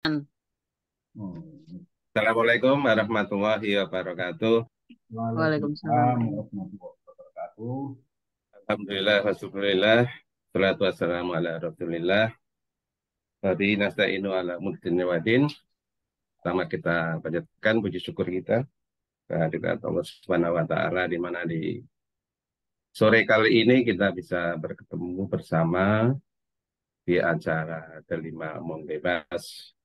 Assalamualaikum warahmatullahi wabarakatuh. Waalaikumsalam. Waalaikumsalam warahmatullahi wabarakatuh. Alhamdulillah, alhamdulillah. Salatu wassalamu ala rasulillah. Tadi nasta'inu ala mudin wadin. Pertama kita panjatkan puji syukur kita kehadirat Allah Subhanahu wa taala di mana di sore kali ini kita bisa bertemu bersama di acara Delima Omong Bebas.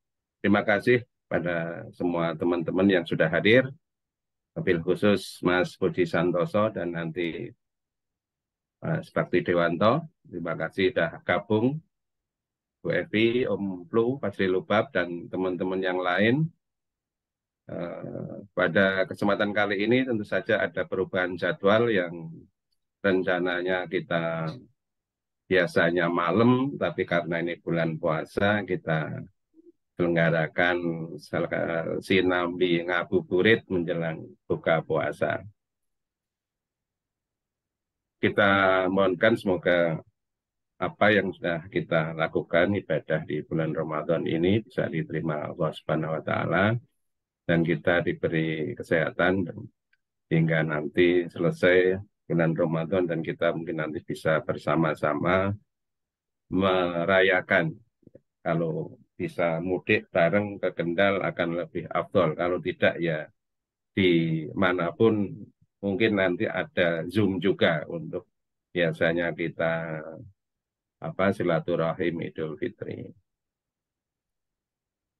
Terima kasih pada semua teman-teman yang sudah hadir, wabil khusus Mas Budi Santoso dan nanti Mas Bakti Dewanto. Terima kasih sudah gabung, Bu Evi, Om Plu, Fazli Lubab, dan teman-teman yang lain. Pada kesempatan kali ini tentu saja ada perubahan jadwal yang rencananya kita biasanya malam, tapi karena ini bulan puasa, kita selenggarakan sinambi ngabuburit menjelang buka puasa. Kita mohonkan semoga apa yang sudah kita lakukan ibadah di bulan Ramadan ini bisa diterima Allah Subhanahu wa taala dan kita diberi kesehatan hingga nanti selesai bulan Ramadan dan kita mungkin nanti bisa bersama-sama merayakan. Kalau bisa mudik bareng ke Kendal akan lebih afdol. Kalau tidak ya di manapun mungkin nanti ada Zoom juga untuk biasanya kita silaturahim Idul Fitri.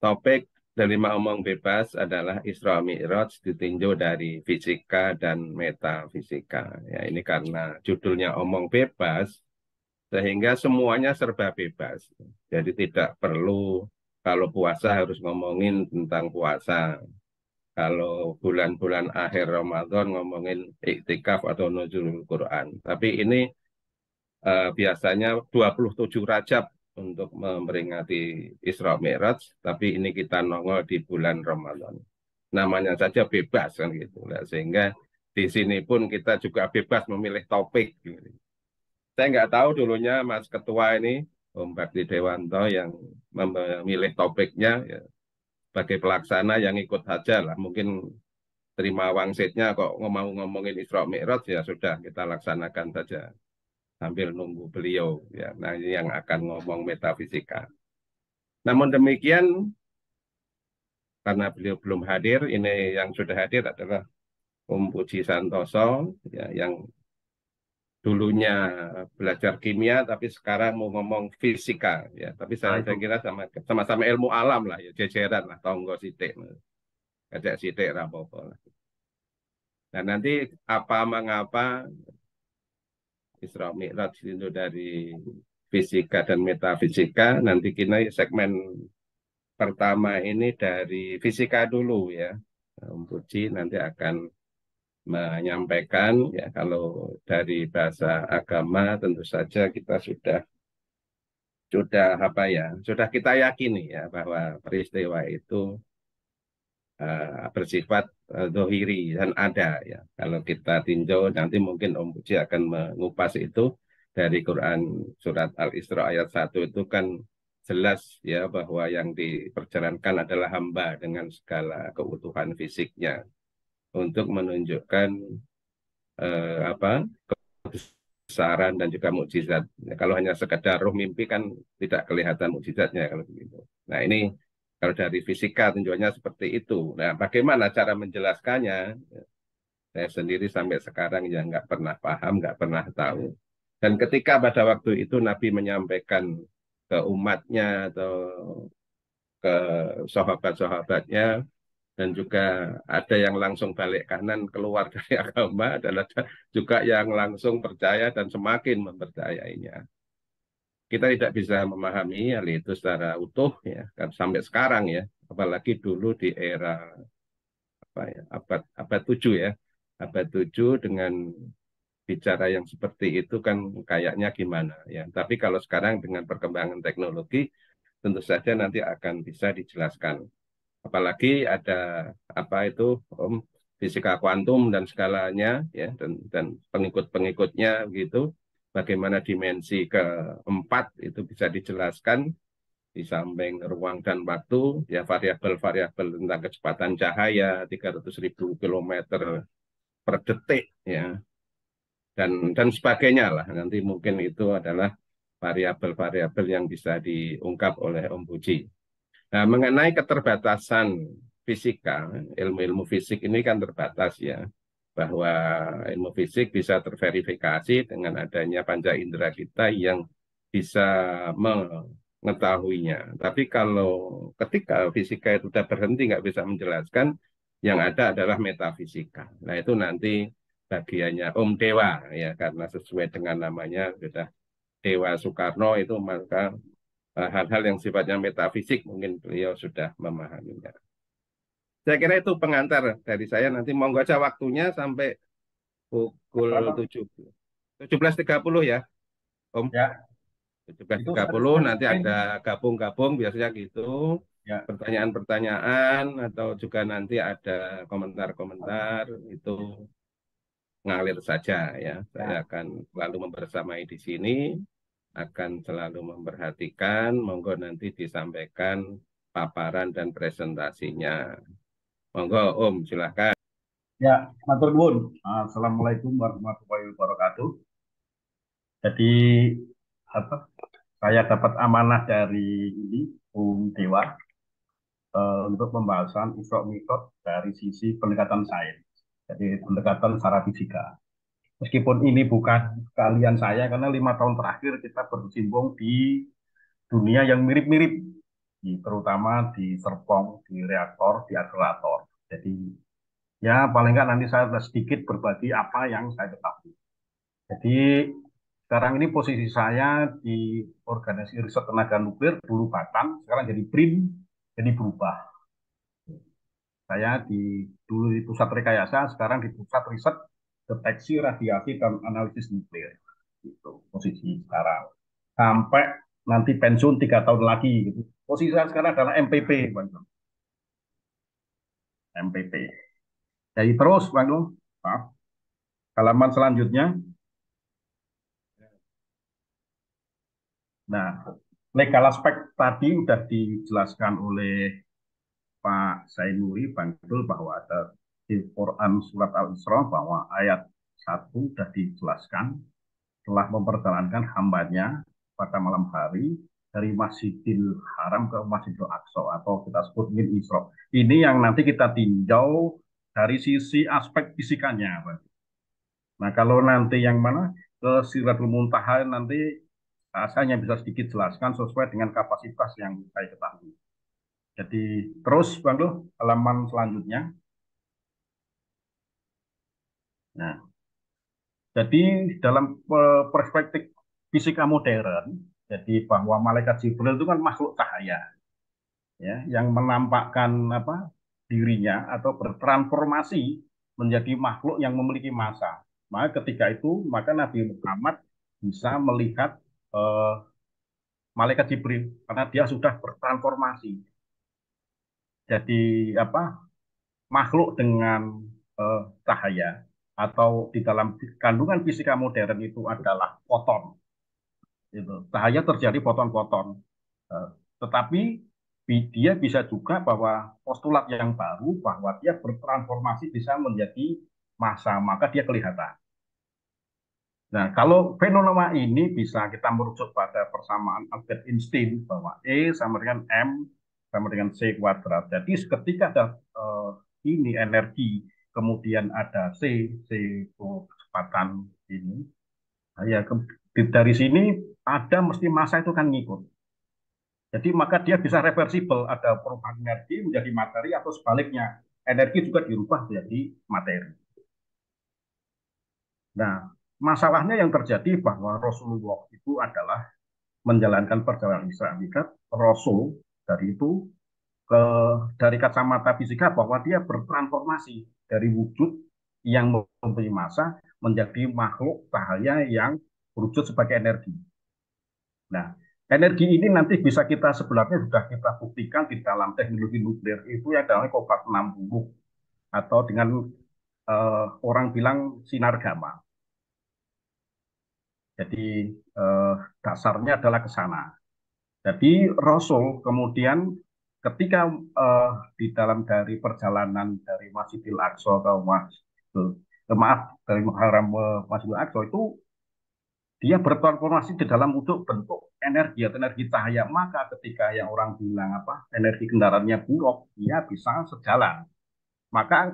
Topik Delima Omong Bebas adalah Isra Mi'raj ditinjau dari fisika dan metafisika. Ya, ini karena judulnya Omong Bebas, sehingga semuanya serba bebas. Jadi tidak perlu kalau puasa harus ngomongin tentang puasa. Kalau bulan-bulan akhir Ramadan ngomongin iktikaf atau nuzulul Quran. Tapi ini biasanya 27 Rajab untuk memperingati Isra Mi'raj, tapi ini kita nongol di bulan Ramadan. Namanya saja bebas kan gitu. Nah, sehingga di sini pun kita juga bebas memilih topik. Gitu. Saya nggak tahu dulunya Mas Ketua ini, Om Bakti Dewanto yang memilih topiknya, ya, sebagai pelaksana yang ikut saja lah. Mungkin terima wangsitnya kok mau ngomongin Isra Mi'raj, ya sudah kita laksanakan saja sambil nunggu beliau. Ya, nah ini yang akan ngomong metafisika. Namun demikian, karena beliau belum hadir, ini yang sudah hadir adalah Om Puji Santoso, ya, yang dulunya belajar kimia tapi sekarang mau ngomong fisika ya, tapi saya Itu kira sama-sama ilmu alam lah ya, jejeran lah, tonggo sidik ajak sidik rapopo lah. Nah nanti apa mengapa Isra Mi'raj itu dari fisika dan metafisika, nanti kita segmen pertama ini dari fisika dulu ya. Om Puji nanti akan menyampaikan ya, kalau dari bahasa agama tentu saja kita sudah kita yakini ya bahwa peristiwa itu bersifat dohiri dan ada ya. Kalau kita tinjau nanti mungkin Om Puji akan mengupas itu dari Quran surat Al-Isra ayat 1 itu kan jelas ya bahwa yang diperjalankan adalah hamba dengan segala keutuhan fisiknya untuk menunjukkan apa kebesaran dan juga mukjizat. Ya, kalau hanya sekedar roh mimpi kan tidak kelihatan mukjizatnya kalau begitu. Nah ini kalau dari fisika tunjukannya seperti itu. Nah bagaimana cara menjelaskannya? Saya sendiri sampai sekarang ya nggak pernah paham, nggak pernah tahu. Dan ketika pada waktu itu Nabi menyampaikan ke umatnya atau ke sahabat-sahabatnya, dan juga ada yang langsung balik kanan keluar dari agama, adalah juga yang langsung percaya dan semakin mempercayainya. Kita tidak bisa memahami hal itu secara utuh ya kan sampai sekarang ya, apalagi dulu di era abad abad 7 ya. Abad 7 dengan bicara yang seperti itu kan kayaknya gimana ya. Tapi kalau sekarang dengan perkembangan teknologi tentu saja nanti akan bisa dijelaskan. Apalagi ada apa itu Om, fisika kuantum dan skalanya ya, dan pengikut-pengikutnya gitu, bagaimana dimensi keempat itu bisa dijelaskan di samping ruang dan waktu, ya variabel-variabel tentang kecepatan cahaya 300.000 kilometer per detik, ya, dan sebagainya lah. Nanti mungkin itu adalah variabel-variabel yang bisa diungkap oleh Om Puji. Nah, mengenai keterbatasan fisika, ilmu-ilmu fisik ini kan terbatas ya, bahwa ilmu fisik bisa terverifikasi dengan adanya panca indera kita yang bisa mengetahuinya. Tapi kalau ketika fisika itu sudah berhenti, nggak bisa menjelaskan, yang ada adalah metafisika. Nah, itu nanti bagiannya Om Dewa, ya, karena sesuai dengan namanya sudah Dewa Soekarno itu, maka hal-hal yang sifatnya metafisik mungkin beliau sudah memahaminya. Saya kira itu pengantar dari saya. Nanti monggo aja waktunya sampai pukul Berapa? 17.30 ya, Om. Ya, itu 17.30 statusnya nanti ada ini. gabung-gabung biasanya gitu. Ya, Pertanyaan-pertanyaan atau juga nanti ada komentar-komentar itu ngalir saja ya. Saya ya, akan selalu membersamai di sini, akan selalu memperhatikan. Monggo nanti disampaikan paparan dan presentasinya. Monggo Om, silahkan. ya, matur nuwun. Assalamualaikum warahmatullahi wabarakatuh. Jadi apa? Saya dapat amanah dari ini Dewa untuk pembahasan Isra Mi'raj dari sisi pendekatan sains. Jadi pendekatan secara fisika. Meskipun ini bukan keahlian saya karena 5 tahun terakhir kita berkecimpung di dunia yang mirip-mirip, terutama di serpong, di reaktor, di akselerator. Jadi ya paling nggak nanti saya sedikit berbagi apa yang saya ketahui. Jadi sekarang ini posisi saya di organisasi riset tenaga nuklir dulu Batan, sekarang jadi BRIN, jadi berubah. Saya dulu di pusat rekayasa, sekarang di pusat riset deteksi radiasi dan analisis nuklir. Itu posisi sekarang. Sampai nanti pensiun 3 tahun lagi. Gitu. Posisi saya sekarang adalah MPP, Bang. MPP. Jadi terus, Bang. Maaf. Halaman selanjutnya. Nah, legal aspek tadi sudah dijelaskan oleh Pak Zainuri, Bang Dul, bahwa ada di Quran Surat Al-Isra bahwa ayat 1 sudah dijelaskan telah memperjalankan hambanya pada malam hari dari Masjidil Haram ke Masjidil Aqsa atau kita sebut min Isra. Ini yang nanti kita tinjau dari sisi aspek fisikanya. Nah, kalau nanti yang mana ke Sidratul Muntaha nanti saya hanya bisa sedikit jelaskan sesuai dengan kapasitas yang saya ketahui. Jadi terus Bang Duh, halaman selanjutnya. Nah, jadi dalam perspektif fisika modern, jadi bahwa malaikat Jibril itu kan makhluk cahaya, ya, yang menampakkan apa dirinya atau bertransformasi menjadi makhluk yang memiliki massa. Maka ketika itu maka Nabi Muhammad bisa melihat eh, malaikat Jibril karena dia sudah bertransformasi. Jadi apa makhluk dengan cahaya atau di dalam kandungan fisika modern itu adalah foton. Gitu. Cahaya terjadi foton-foton. Eh, Tetapi dia bisa juga bahwa postulat yang baru bahwa dia bertransformasi bisa menjadi massa, maka dia kelihatan. Nah, kalau fenomena ini bisa kita merujuk pada persamaan Albert Einstein bahwa E sama dengan M sama dengan C kuadrat. Jadi ketika ada ini energi, kemudian ada C itu kecepatan ini, nah, ya dari sini ada mesti massa itu kan ngikut. Jadi maka dia bisa reversibel, ada perubahan energi menjadi materi atau sebaliknya, energi juga dirubah menjadi materi. Nah, masalahnya yang terjadi bahwa Rasulullah itu adalah menjalankan perjalanan Isra Mi'raj, Rasul dari itu ke dari kacamata fisika bahwa dia bertransformasi dari wujud yang mempunyai massa menjadi makhluk cahaya yang berwujud sebagai energi. Nah, energi ini nanti bisa kita sebenarnya sudah kita buktikan di dalam teknologi nuklir itu yang namanya kobat 60 atau dengan orang bilang sinar gamma. Jadi dasarnya adalah ke sana. Jadi Rasul kemudian ketika di dalam dari perjalanan dari Masjidil Aqsa ke maaf dari Haram ke Masjidil Aqsa itu dia bertransformasi di dalam bentuk energi atau energi cahaya. Maka ketika yang orang bilang apa energi kendaraannya buruk, dia bisa sejalan. Maka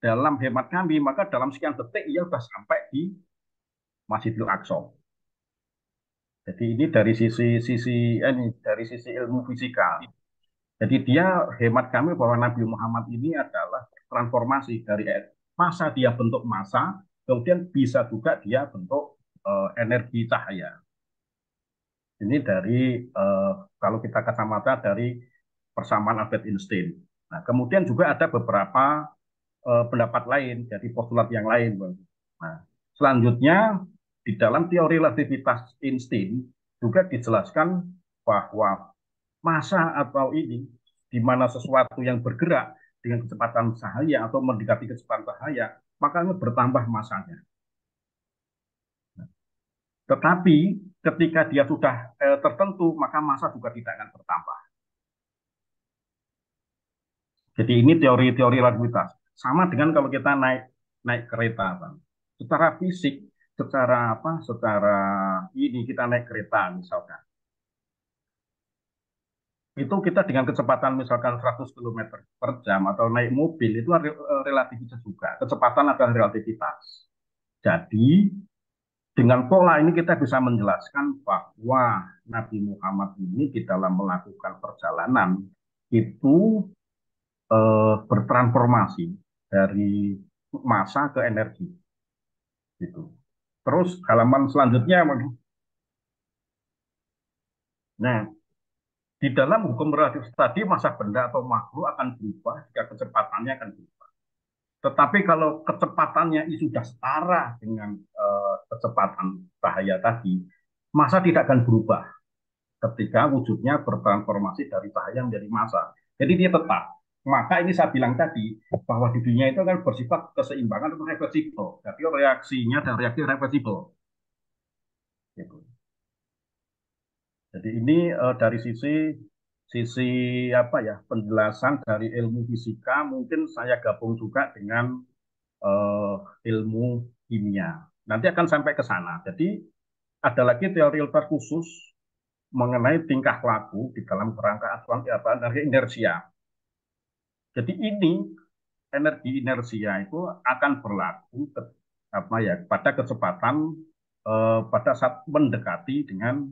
dalam hemat kami, maka dalam sekian detik ia sudah sampai di Masjidil Aqsa. Jadi ini dari sisi ilmu fisika. Jadi dia hemat kami bahwa Nabi Muhammad ini adalah transformasi dari massa dia bentuk massa, kemudian bisa juga dia bentuk energi cahaya. Ini dari kalau kita kacamata dari persamaan Albert Einstein. Nah, kemudian juga ada beberapa pendapat lain, jadi postulat yang lain. Nah, selanjutnya di dalam teori relativitas Einstein juga dijelaskan bahwa massa atau ini di mana sesuatu yang bergerak dengan kecepatan cahaya atau mendekati kecepatan cahaya, makanya bertambah massanya. Tetapi ketika dia sudah tertentu, maka massa juga tidak akan bertambah. Jadi ini teori-teori relativitas. Sama dengan kalau kita naik kereta, Bang. Secara fisik, secara apa? Secara ini kita naik kereta misalkan. Itu kita dengan kecepatan misalkan 100 km per jam atau naik mobil itu relativitas juga. Kecepatan adalah relativitas. Jadi dengan pola ini kita bisa menjelaskan bahwa Nabi Muhammad ini di dalam melakukan perjalanan itu bertransformasi dari massa ke energi. Gitu. Terus halaman selanjutnya, nah di dalam hukum relativitas tadi massa benda atau makhluk akan berubah jika kecepatannya akan berubah. Tetapi kalau kecepatannya itu sudah setara dengan kecepatan cahaya tadi, massa tidak akan berubah ketika wujudnya bertransformasi dari cahaya menjadi massa. Jadi dia tetap. Maka ini saya bilang tadi bahwa di dunia itu kan bersifat keseimbangan atau reversible. Jadi reaksinya dan reaksi reversible. Gitu. Jadi ini dari sisi apa ya penjelasan dari ilmu fisika mungkin saya gabung juga dengan uh, ilmu kimia. Nanti akan sampai ke sana. Jadi ada lagi teori ilmiah khusus mengenai tingkah laku di dalam kerangka aturan energi inersia. Jadi ini energi inersia itu akan berlaku apa ya pada kecepatan pada saat mendekati dengan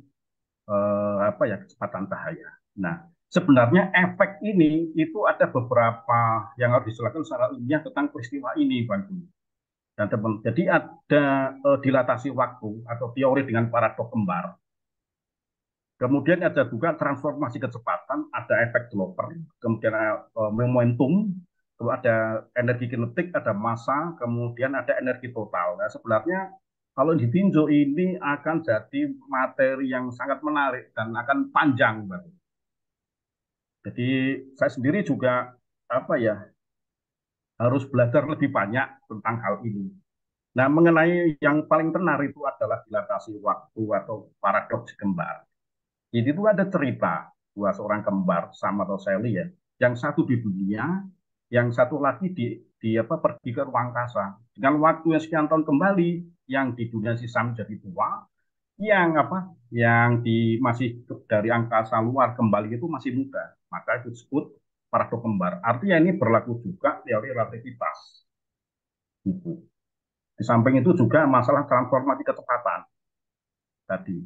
apa ya kecepatan cahaya. Nah, sebenarnya efek ini itu ada beberapa yang harus dijelaskan secara ilmiah tentang peristiwa ini, Bang. Dan teman, jadi ada dilatasi waktu atau teori dengan paradok kembar. Kemudian ada juga transformasi kecepatan, ada efek Doppler, kemudian momentum, ada energi kinetik, ada massa, kemudian ada energi total. Nah, sebenarnya kalau ditinjau ini akan jadi materi yang sangat menarik dan akan panjang. Jadi saya sendiri juga apa ya harus belajar lebih banyak tentang hal ini. Nah, mengenai yang paling tenar itu adalah dilatasi waktu atau paradoks kembar. Jadi itu ada cerita dua seorang kembar sama atau Sally ya, yang satu di dunia, yang satu lagi di apa pergi ke ruang angkasa. Dengan waktu yang sekian tahun kembali, yang di dunia sisa menjadi tua, yang apa, yang di masih dari angkasa luar kembali itu masih muda. Maka itu disebut paradok kembar. Artinya ini berlaku juga teori relativitas. Gitu. Di samping itu juga masalah transformasi kecepatan tadi.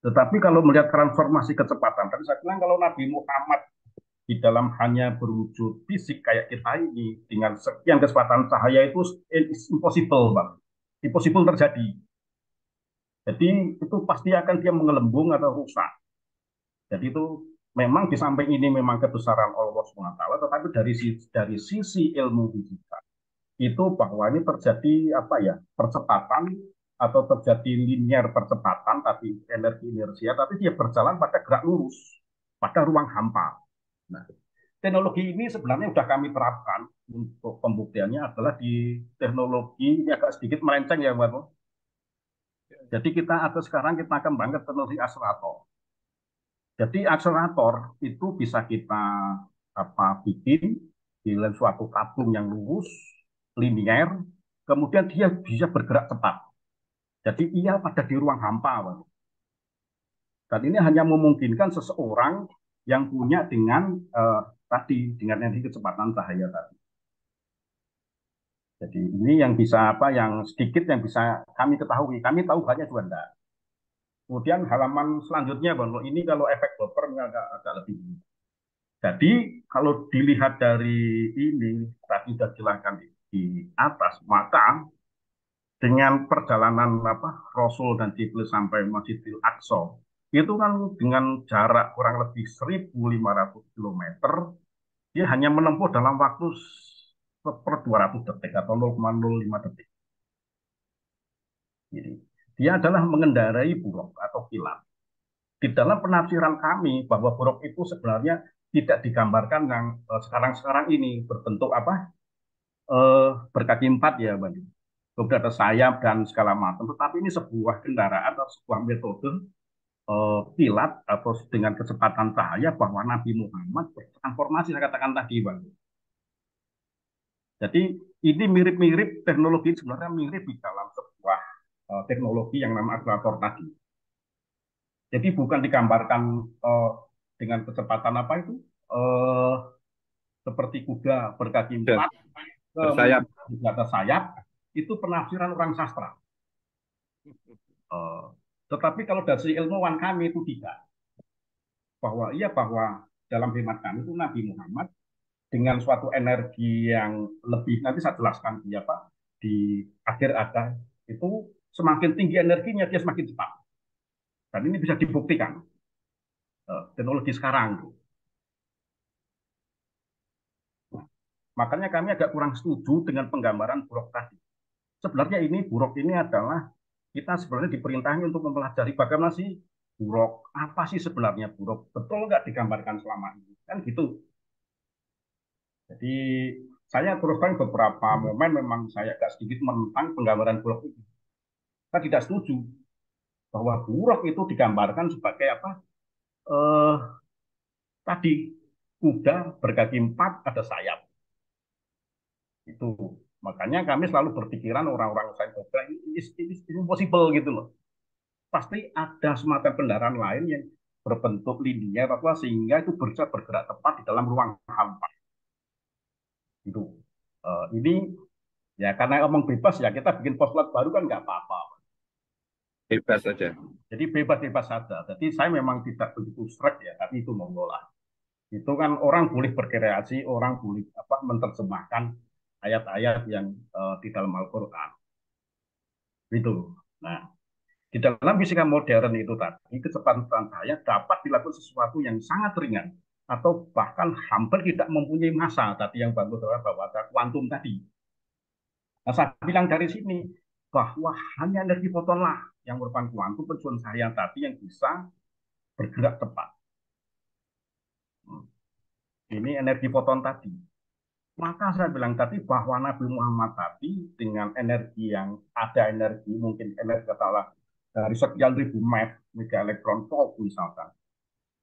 Tetapi kalau melihat transformasi kecepatan, tadi saya bilang kalau Nabi Muhammad di dalam hanya berwujud fisik kayak kita ini dengan sekian kecepatan cahaya itu impossible, Bang. Impossible terjadi. Jadi itu pasti akan dia menggelembung atau rusak. Jadi itu memang di samping ini memang kebesaran Allah SWT, tetapi dari sisi ilmu fisika itu bahwa ini terjadi apa ya percepatan atau terjadi linear percepatan tapi energi inersia tapi dia berjalan pada gerak lurus pada ruang hampa. Nah, teknologi ini sebenarnya sudah kami terapkan untuk pembuktiannya adalah di teknologi ini agak sedikit melenceng ya Mbak. Jadi kita ada sekarang kita kembangkan teknologi astrator. Jadi akselerator itu bisa kita bikin di dalam suatu tabung yang lurus, linier, kemudian dia bisa bergerak cepat. Jadi ia pada di ruang hampa, Pak. Dan ini hanya memungkinkan seseorang yang punya dengan dengan energi kecepatan cahaya tadi. Jadi ini yang bisa yang sedikit yang bisa kami ketahui. Kami tahu banyak juga enggak. Kemudian halaman selanjutnya, Bang, ini kalau efek Doppler agak lebih. Jadi kalau dilihat dari ini tadi sudah jelaskan di atas, maka dengan perjalanan Rasul dan Jibril sampai Masjidil Aqsa itu kan dengan jarak kurang lebih 1.500 kilometer, dia hanya menempuh dalam waktu per 200 detik atau 0,05 detik. Jadi, dia adalah mengendarai buruk atau kilat. Di dalam penafsiran kami bahwa buruk itu sebenarnya tidak digambarkan yang sekarang-sekarang ini berbentuk berkaki empat ya, Bang. Kemudian ada sayap dan segala macam. Tetapi ini sebuah kendaraan atau sebuah metode kilat atau dengan kecepatan cahaya bahwa Nabi Muhammad bertransformasi, saya katakan tadi, Bang. Jadi ini mirip-mirip teknologi, sebenarnya mirip di dalam sebuah teknologi yang namanya akselerator tadi. Jadi bukan digambarkan dengan kecepatan uh, seperti kuda berkaki Dan empat, bersayap. kemudian juga ada sayap. Itu penafsiran orang sastra. Uh, tetapi kalau dari ilmuwan kami itu tidak, bahwa dalam hemat kami itu Nabi Muhammad dengan suatu energi yang lebih, nanti saya jelaskan di akhir ada itu, semakin tinggi energinya dia semakin cepat, dan ini bisa dibuktikan teknologi sekarang. Makanya kami agak kurang setuju dengan penggambaran buruk tadi. Sebenarnya ini buruk ini adalah kita sebenarnya diperintahkan untuk mempelajari bagaimana sih buruk, apa sih sebenarnya buruk, betul nggak digambarkan selama ini, kan gitu. Jadi saya terus terang beberapa momen memang saya agak sedikit menentang penggambaran buruk itu. Saya tidak setuju bahwa buruk itu digambarkan sebagai Eh, tadi kuda berkaki empat ada sayap. Itu makanya kami selalu berpikiran orang-orang sains ini impossible gitu loh. Pasti ada semacam kendaraan lain yang berbentuk linier sehingga itu bisa bergerak tepat di dalam ruang hampa. Itu ini ya karena omong bebas ya kita bikin postulat baru kan nggak apa-apa. Bebas saja. Jadi bebas-bebas saja. Jadi saya memang tidak begitu strict ya, tapi itu monggo lah. Itu kan orang boleh berkreasi, orang boleh menerjemahkan ayat-ayat yang di dalam Al-Quran. Itu. Nah, di dalam fisika modern itu tadi, kecepatan cahaya dapat dilakukan sesuatu yang sangat ringan atau bahkan hampir tidak mempunyai massa tadi yang bagus bahwa ada kuantum tadi. Nah, saya bilang dari sini bahwa hanya energi fotonlah yang merupakan kuantum pencuan cahaya tadi yang bisa bergerak tepat. Ini energi foton tadi. Maka saya bilang tadi bahwa Nabi Muhammad tadi dengan energi yang ada energi mungkin energi katakanlah dari sekian ribu mega elektron volt misalkan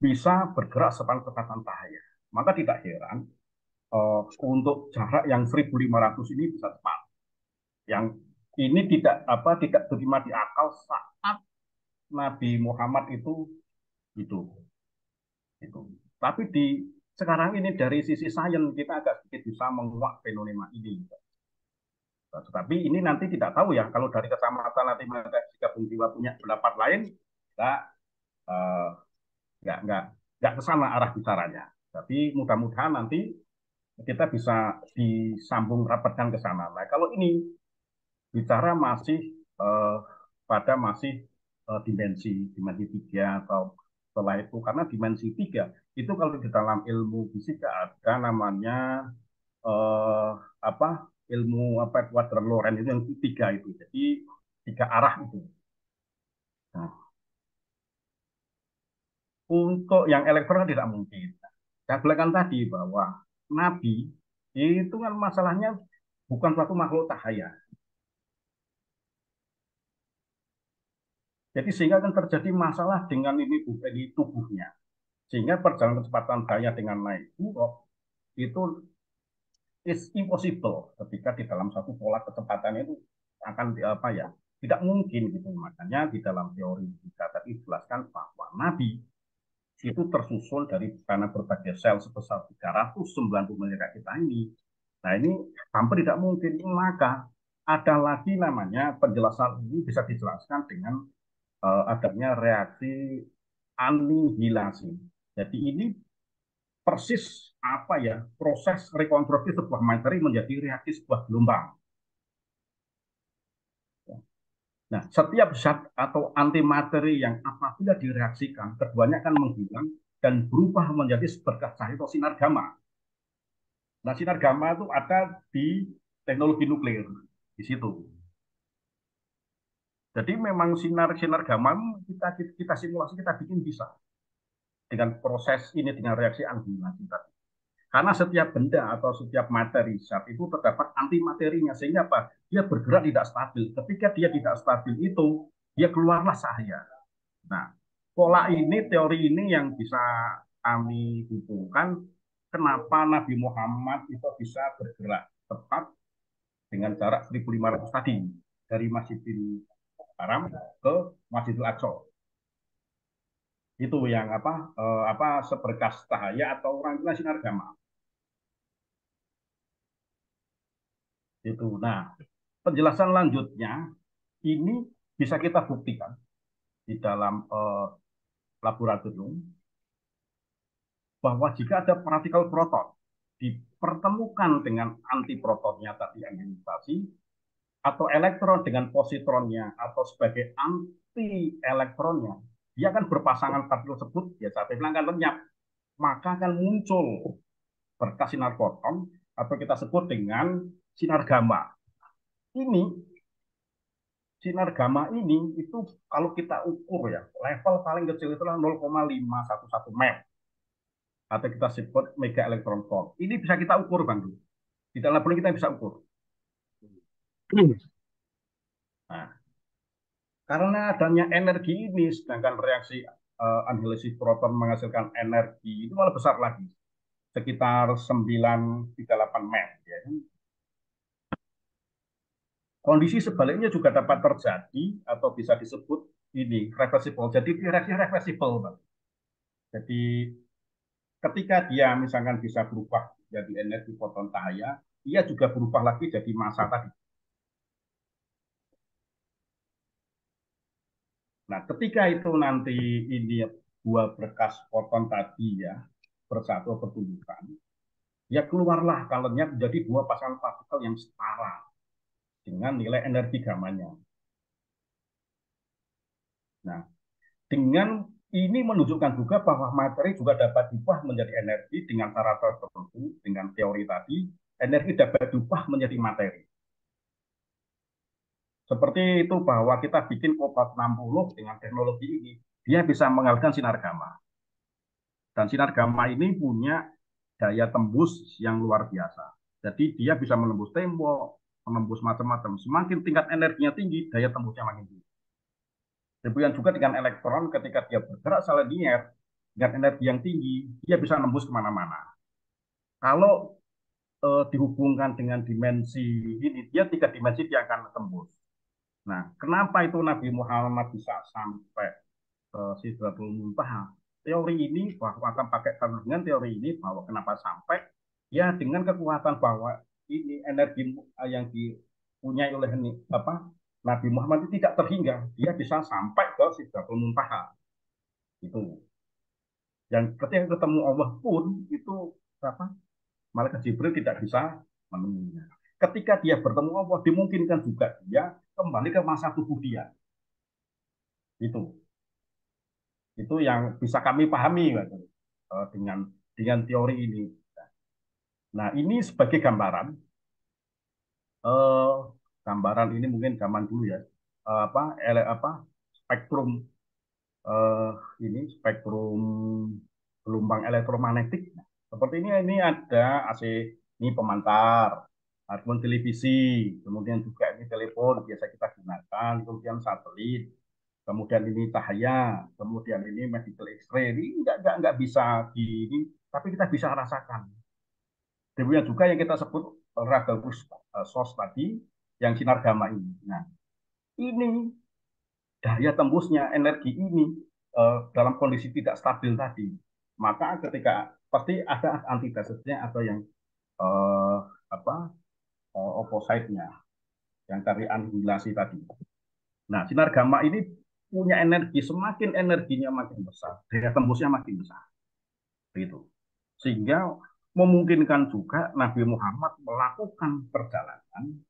bisa bergerak sepanjang cahaya. Maka tidak heran untuk jarak yang 1.500 ini bisa cepat. Yang ini tidak terima di akal saat Nabi Muhammad itu itu. Tapi sekarang ini dari sisi sains kita agak sedikit bisa menguak fenomena ini. Tetapi ini nanti tidak tahu ya kalau dari kacamata nanti jika Bung Jiwa punya pendapat lain, kita uh, nggak nggak ke sana arah bicaranya. Tapi mudah-mudahan nanti kita bisa disambung rapatkan ke sana. Nah kalau ini bicara masih uh, pada masih dimensi tiga atau setelah itu, karena dimensi tiga itu kalau di dalam ilmu fisika ada namanya eh, apa ilmu kuadran Lorentz itu yang tiga itu, jadi tiga arah itu. Nah, untuk yang elektron tidak mungkin. Saya bilang tadi bahwa Nabi itu kan masalahnya bukan suatu makhluk cahaya. Jadi sehingga akan terjadi masalah dengan ini tubuhnya. Sehingga perjalanan kecepatan daya dengan naik buruk itu is impossible ketika di dalam satu pola kecepatan itu akan apa ya, tidak mungkin gitu. Makanya di dalam teori fisika tadi dijelaskan bahwa Nabi itu tersusun dari karena berbagai sel sebesar 390 miliar kita ini. Nah ini hampir tidak mungkin, maka ada lagi namanya penjelasan ini bisa dijelaskan dengan adanya reaksi anihilasi. Jadi ini persis apa ya, proses rekonstruksi sebuah materi menjadi reaksi sebuah gelombang. Nah, setiap zat atau antimateri yang apabila direaksikan, keduanya akan menghilang dan berubah menjadi seberkas cahaya atau sinar gamma. Nah, sinar gamma itu ada di teknologi nuklir di situ. Jadi memang sinar gamma kita simulasi, kita bikin bisa dengan proses ini, dengan reaksi anihilasi tadi. Karena setiap benda atau setiap materi zat itu terdapat antimaterinya, sehingga apa? Dia bergerak tidak stabil. Ketika dia tidak stabil itu, dia keluarlah cahaya. Nah, pola ini, teori ini yang bisa kami hubungkan kenapa Nabi Muhammad itu bisa bergerak tepat dengan jarak 1.500 tadi dari Masjidil Haram ke Masjidil Aqsa. Itu yang apa seberkas cahaya atau orang bilang sinar gamma. Itu. Nah, penjelasan lanjutnya ini bisa kita buktikan di dalam laboratorium bahwa jika ada partikel proton dipertemukan dengan antiprotonnya tadi ionisasi atau elektron dengan positronnya atau sebagai anti elektronnya, dia akan berpasangan partikel tersebut, ya saya bilang akan lenyap, maka akan muncul berkas sinar foton atau kita sebut dengan sinar gamma. Ini sinar gamma ini itu kalau kita ukur ya, level paling kecil itu 0,511 mem atau kita sebut mega elektron volt. Ini bisa kita ukur, Bang. Di dalam laboratorium kita bisa ukur. Nah, karena adanya energi ini, sedangkan reaksi analisis proton menghasilkan energi itu malah besar lagi, sekitar 938 mem. Ya. Kondisi sebaliknya juga dapat terjadi atau bisa disebut ini reversible. Jadi reaksi reversible, Bang. Jadi ketika dia misalkan bisa berubah jadi energi foton cahaya, dia juga berubah lagi jadi massa tadi. Nah, ketika itu nanti ini dua berkas foton tadi ya bersatu bertumbukan, ya keluarlah kalanya menjadi dua pasangan partikel yang setara dengan nilai energi gamanya. Nah, dengan ini menunjukkan juga bahwa materi juga dapat diubah menjadi energi dengan cara tertentu, dengan teori tadi, energi dapat diubah menjadi materi. Seperti itu bahwa kita bikin obat 60 dengan teknologi ini, dia bisa mengalahkan sinar gamma. Dan sinar gamma ini punya daya tembus yang luar biasa. Jadi dia bisa menembus tembok, menembus macam-macam. Semakin tingkat energinya tinggi, daya tembusnya makin tinggi. Demikian juga dengan elektron, ketika dia bergerak secara linier dengan energi yang tinggi, dia bisa menembus kemana-mana. Kalau dihubungkan dengan dimensi ini, dia 3 dimensi dia akan tembus. Nah, kenapa itu Nabi Muhammad bisa sampai Sidratul Muntaha? Teori ini bahwa akan pakai dengan teori ini bahwa kenapa sampai ya dengan kekuatan bahwa ini energi yang dipunyai oleh apa Nabi Muhammad itu tidak terhingga, dia bisa sampai ke Sidratul Muntaha. Itu. Yang ketika ketemu Allah pun itu apa? Malaikat Jibril tidak bisa menemuinya. Ketika dia bertemu Allah, dimungkinkan juga dia kembali ke masa tubuh dia. Itu yang bisa kami pahami dengan teori ini. Nah, ini sebagai gambaran, eh, gambaran ini mungkin zaman dulu ya, apa spektrum eh, ini spektrum gelombang elektromagnetik. Seperti ini ada AC, ini pemantar, kemudian televisi, kemudian juga ini telepon biasa kita gunakan, kemudian satelit, kemudian ini cahaya, kemudian ini medical X-ray, ini nggak bisa di ini, tapi kita bisa rasakan. Demikian juga yang kita sebut radius source tadi, yang sinar gamma ini. Nah, ini daya tembusnya energi ini dalam kondisi tidak stabil tadi, maka ketika pasti ada antitesesnya atau yang uh, apa opposite-nya, yang dari anihilasi tadi. Nah, sinar gamma ini punya energi, semakin energinya makin besar, daya tembusnya makin besar. Gitu. Sehingga memungkinkan juga Nabi Muhammad melakukan perjalanan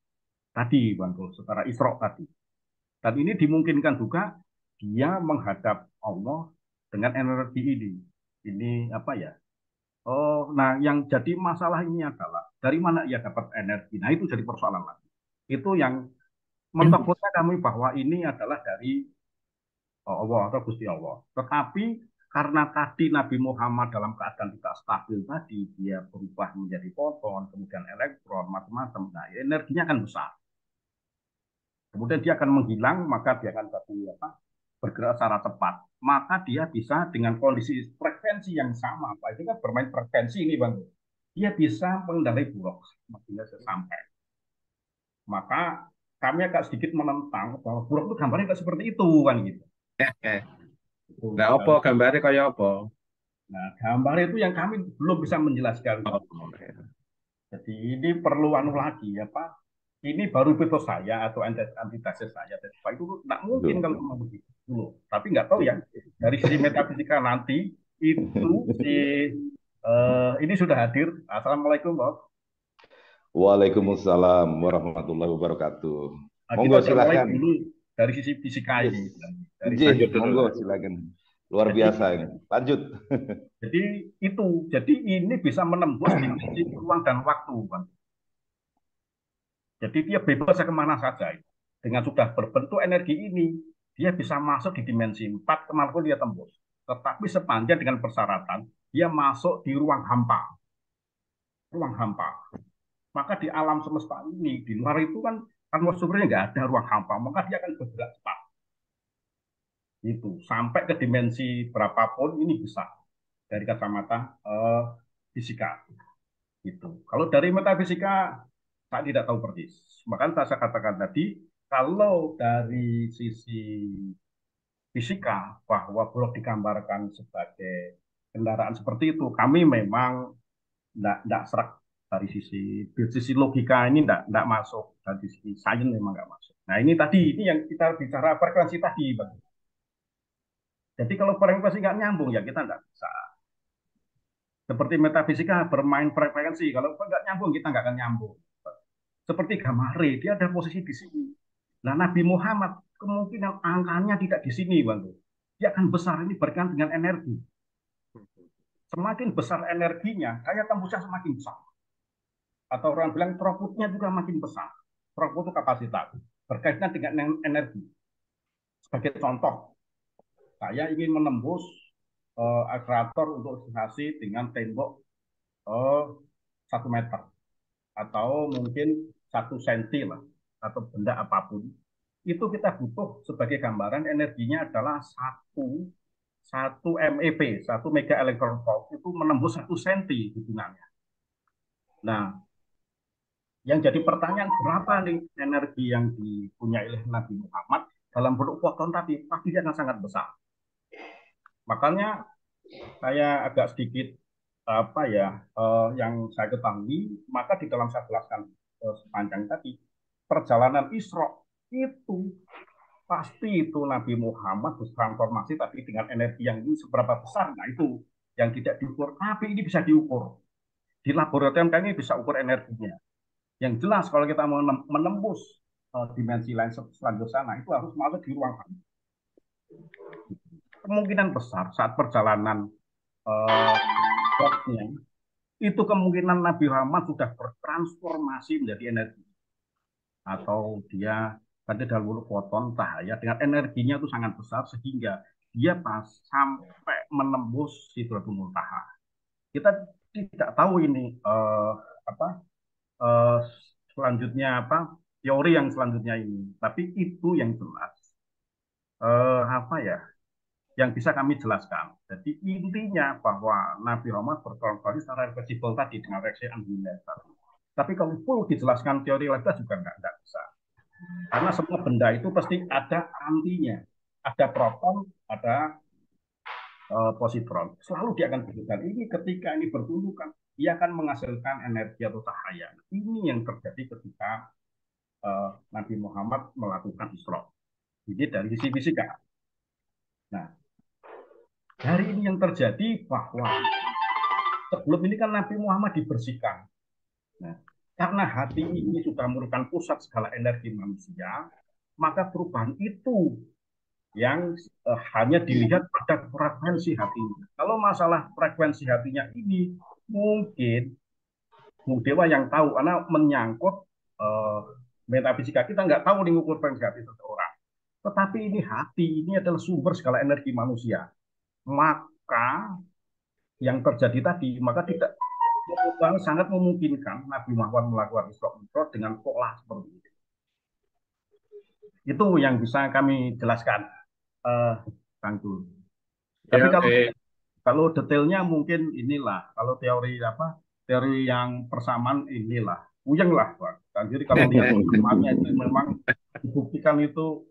tadi, Bang Tul, secara Isra tadi. Dan ini dimungkinkan juga dia menghadap Allah dengan energi ini. Ini apa ya? Oh, nah yang jadi masalah ini adalah dari mana ia dapat energi. Nah, itu jadi persoalan lagi. Itu yang mentokotnya kami bahwa ini adalah dari Allah atau Gusti Allah. Tetapi karena tadi Nabi Muhammad dalam keadaan tidak stabil tadi, dia berubah menjadi proton, kemudian elektron, macam-macam. Nah, energinya akan besar. Kemudian dia akan menghilang, maka dia akan bergerak secara cepat. Maka dia bisa dengan kondisi frekuensi yang sama, Pak. Itu kan bermain frekuensi ini, Bang. Dia bisa mengendarai bulog sehingga sampai. Maka kami agak sedikit menentang bahwa bulog itu gambarnya nggak seperti itu, kan gitu. Nah, apa gambarnya kayak apa? Nah, gambar itu yang kami belum bisa menjelaskan. Oh, Jadi ini perlu anu lagi ya Pak. Ini baru itu saya atau antitesis saya. Jadi, Pak itu tidak mungkin kalau betul. memang begitu dulu. Tapi nggak tahu ya dari sisi metafisika nanti itu si ini sudah hadir. Assalamualaikum Bob. Waalaikumsalam warahmatullahi wabarakatuh. Nah, kita Monggo sudah mulai silakan. dulu dari sisi fisika Yes. ini. Dari Jih, Lanjut sisi, dulu. monggo silakan. Luar jadi biasa ini. Lanjut. jadi itu jadi ini bisa menembus dimensi ruang dan waktu, Bang. Jadi dia bebas kemana saja. Dengan sudah berbentuk energi ini, dia bisa masuk di dimensi 4 kemanapun dia tembus. Tetapi sepanjang dengan persyaratan, dia masuk di ruang hampa. Ruang hampa. Maka di alam semesta ini, di luar itu kan atmosfernya nggak ada ruang hampa, maka dia akan bergerak cepat. Itu sampai ke dimensi berapapun ini bisa dari kacamata fisika. Itu. Kalau dari metafisika saya tidak tahu persis. Makanya saya katakan tadi, kalau dari sisi fisika bahwa blok digambarkan sebagai kendaraan seperti itu, kami memang tidak serak dari sisi logika ini tidak masuk, dari sisi sains memang nggak masuk. Nah ini tadi ini yang kita bicara frekuensi tadi, Bang. Jadi kalau frekuensi nggak nyambung ya kita nggak bisa. Seperti metafisika bermain frekuensi, kalau nggak nyambung kita nggak akan nyambung. Seperti gamma ray, dia ada posisi di sini. Nah, Nabi Muhammad kemungkinan angkanya tidak di sini, Bang. Dia akan besar ini berkaitan dengan energi. Semakin besar energinya, daya tembusnya semakin besar. Atau orang bilang throughput-nya juga makin besar. Throughput itu kapasitas. Berkaitan dengan energi. Sebagai contoh, saya ingin menembus aerator untuk isolasi dengan tembok 1 meter. Atau mungkin 1 senti lah, atau benda apapun, itu kita butuh sebagai gambaran energinya adalah satu MeV, 1 mega electron volt itu menembus 1 senti hubungannya. Nah, yang jadi pertanyaan berapa nih energi yang dipunyai oleh Nabi Muhammad dalam bentuk foton tadi, pasti akan sangat besar. Makanya saya agak sedikit apa ya yang saya ketahui, maka di dalam saya jelaskan sepanjang tadi perjalanan Isra itu pasti itu Nabi Muhammad bertransformasi tapi dengan energi yang ini seberapa besar. Nah itu yang tidak diukur, tapi ini bisa diukur di laboratorium. Kami bisa ukur energinya. Yang jelas kalau kita mau menembus dimensi lain selanjutnya sana, itu harus masuk di ruang kami. Kemungkinan besar saat perjalanan uh, itu kemungkinan Nabi Muhammad sudah bertransformasi menjadi energi, atau dia tadi dalam foton cahaya dengan energinya itu sangat besar sehingga dia pas sampai menembus Sidratul Muntaha. Kita tidak tahu ini apa uh, selanjutnya apa teori yang selanjutnya ini, tapi itu yang jelas apa ya, yang bisa kami jelaskan. Jadi intinya bahwa Nabi Muhammad berkali-kali secara reversibel tadi dengan reaksi anihilasi. Tapi kalau full dijelaskan teori relativitas juga nggak bisa. Karena semua benda itu pasti ada antinya. Ada proton, ada positron. Selalu dia akan bergerak. Ini ketika ini bertumbukan, dia akan menghasilkan energi atau cahaya. Ini yang terjadi ketika Nabi Muhammad melakukan Isra. Jadi dari sisi fisika. Nah, hari ini yang terjadi bahwa sebelum ini kan Nabi Muhammad dibersihkan. Nah, karena hati ini sudah merupakan pusat segala energi manusia, maka perubahan itu yang hanya dilihat pada frekuensi hatinya. Kalau masalah frekuensi hatinya ini mungkin Bung Dewa yang tahu karena menyangkut metafisika, kita nggak tahu nih ukur frekuensi hati seseorang. Tetapi ini hati ini adalah sumber segala energi manusia. Maka yang terjadi tadi, maka tidak sangat memungkinkan Nabi Muhammad melakukan Isra Mi'raj dengan pola seperti itu. Itu yang bisa kami jelaskan, Kang Jul. Tapi kalau detailnya mungkin inilah, kalau teori yang persamaan inilah, puyeng lah, Pak. Jadi kalau lihat persamaannya itu memang dibuktikan itu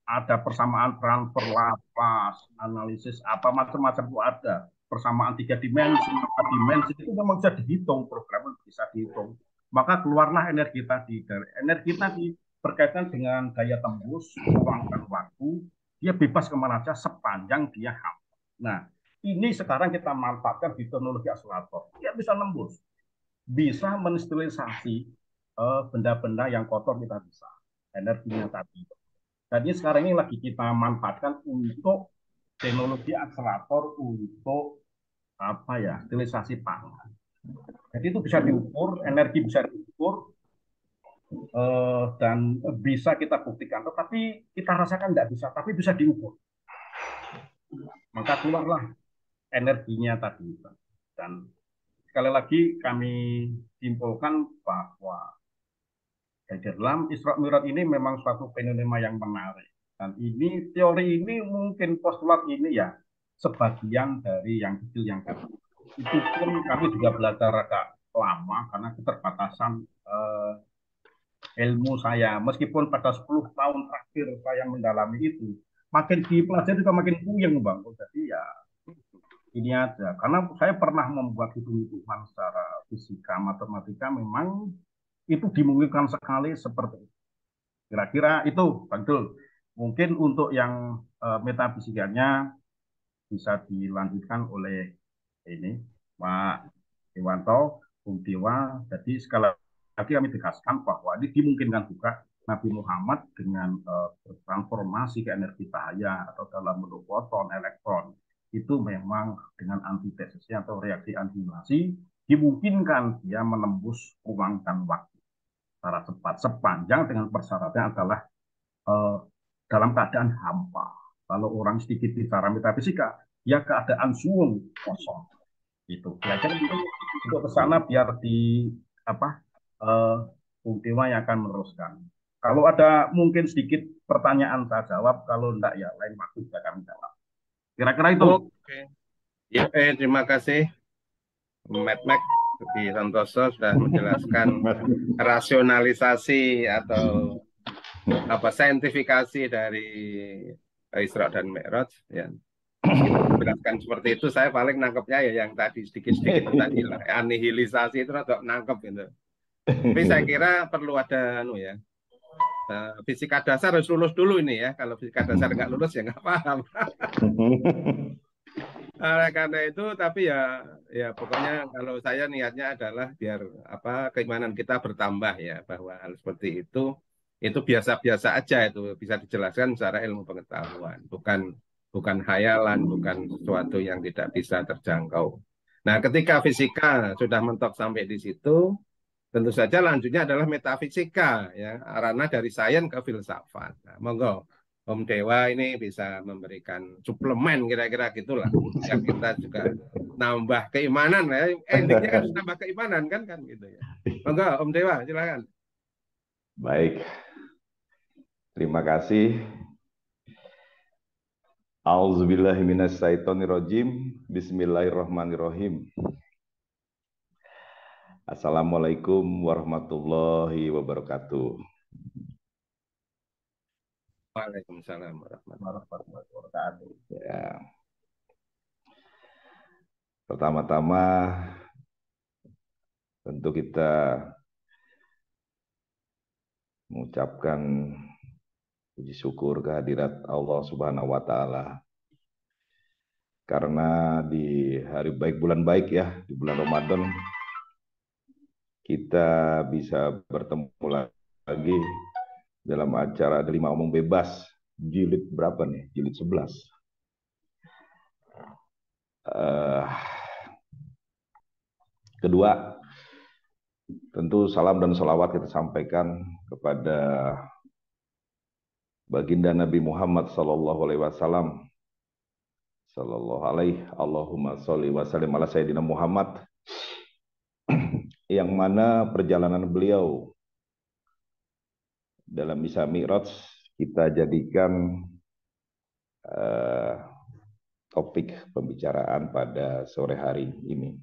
ada persamaan transfer lapas, analisis apa macam-macam itu ada. Persamaan 3 dimensi, 4 dimensi itu memang bisa dihitung, program bisa dihitung. Maka keluarlah energi tadi. Dari energi tadi berkaitan dengan daya tembus, ruang dan waktu, dia bebas kemana saja sepanjang dia hampa. Nah, ini sekarang kita manfaatkan di teknologi akselerator. Dia bisa nembus, bisa mensterilisasi benda-benda yang kotor kita bisa. Energinya tadi. Jadi sekarang ini lagi kita manfaatkan untuk teknologi akselerator untuk sterilisasi pangan. Jadi itu bisa diukur, energi bisa diukur, dan bisa kita buktikan. Tetapi kita rasakan tidak bisa, tapi bisa diukur. Maka keluarlah energinya tadi. Dan sekali lagi kami simpulkan bahwa di dalam Isra Mi'raj ini memang suatu fenomena yang menarik. Dan ini teori ini mungkin postulat ini ya sebagian dari yang kecil yang kami. Itu pun kami juga belajar agak lama karena keterbatasan ilmu saya. Meskipun pada 10 tahun terakhir saya mendalami itu, makin dipelajari juga makin puyeng, Bang. Jadi ya ini aja. Karena saya pernah membuat hitung-hitungan secara fisika, matematika, memang itu dimungkinkan sekali seperti itu. Kira-kira itu, Bang Dul. Mungkin untuk yang metafisikanya bisa dilanjutkan oleh ini Pak Dewanto, Bung Dewa. Jadi sekali lagi kami tegaskan bahwa ini dimungkinkan juga Nabi Muhammad dengan bertransformasi ke energi cahaya atau dalam bentuk foton, elektron. Itu memang dengan antitesisnya atau reaksi anihilasi dimungkinkan dia menembus ruang dan waktu secara cepat sepanjang dengan persyaratan adalah dalam keadaan hampa. Kalau orang sedikit bicara metafisika, ya keadaan suwung kosong. Itu. Ya, jadi untuk ke sana biar di Bung Dewa yang akan meneruskan. Kalau ada mungkin sedikit pertanyaan saya jawab, kalau enggak ya lain waktu bisa kami jawab. Kira-kira itu. Oke. Ya, terima kasih Mac di Santoso sudah menjelaskan rasionalisasi atau saintifikasi dari Isra dan Mi'raj ya. Jelaskan seperti itu, saya paling nangkepnya ya yang tadi sedikit-sedikit tadi lah, anihilisasi itu atau nangkep gitu. Tapi saya kira perlu ada fisika dasar harus lulus dulu ini ya. Kalau fisika dasar nggak lulus ya nggak paham. Karena itu, tapi ya pokoknya kalau saya niatnya adalah biar keimanan kita bertambah ya, bahwa hal seperti itu biasa-biasa aja, itu bisa dijelaskan secara ilmu pengetahuan, bukan khayalan, bukan sesuatu yang tidak bisa terjangkau. Nah, ketika fisika sudah mentok sampai di situ, tentu saja lanjutnya adalah metafisika ya, arana dari sains ke filsafat. Nah, monggo Om Dewa ini bisa memberikan suplemen kira-kira gitulah, yang kita juga nambah keimanan ya. Endingnya kan nambah keimanan kan gitu ya. Monggo Om Dewa silakan. Baik, terima kasih. A'udzubillahi minasyaitonirrajim. Bismillahirrahmanirrahim. Assalamualaikum warahmatullahi wabarakatuh. Waalaikumsalam warahmatullahi Warahmatullahi wabarakatuh. Ya. Pertama-tama tentu kita mengucapkan puji syukur kehadirat Allah Subhanahu wa taala. Karena di hari baik, bulan baik ya, di bulan Ramadan kita bisa bertemu lagi dalam acara Delima Omong Bebas jilid berapa nih? Jilid 11. Kedua, tentu salam dan salawat kita sampaikan kepada baginda Nabi Muhammad sallallahu alaihi wasallam. Sallallahu alaihi Allahumma sholli wa sallim ala sayyidina Muhammad, yang mana perjalanan beliau dalam Isra Mi'raj kita jadikan topik pembicaraan pada sore hari ini.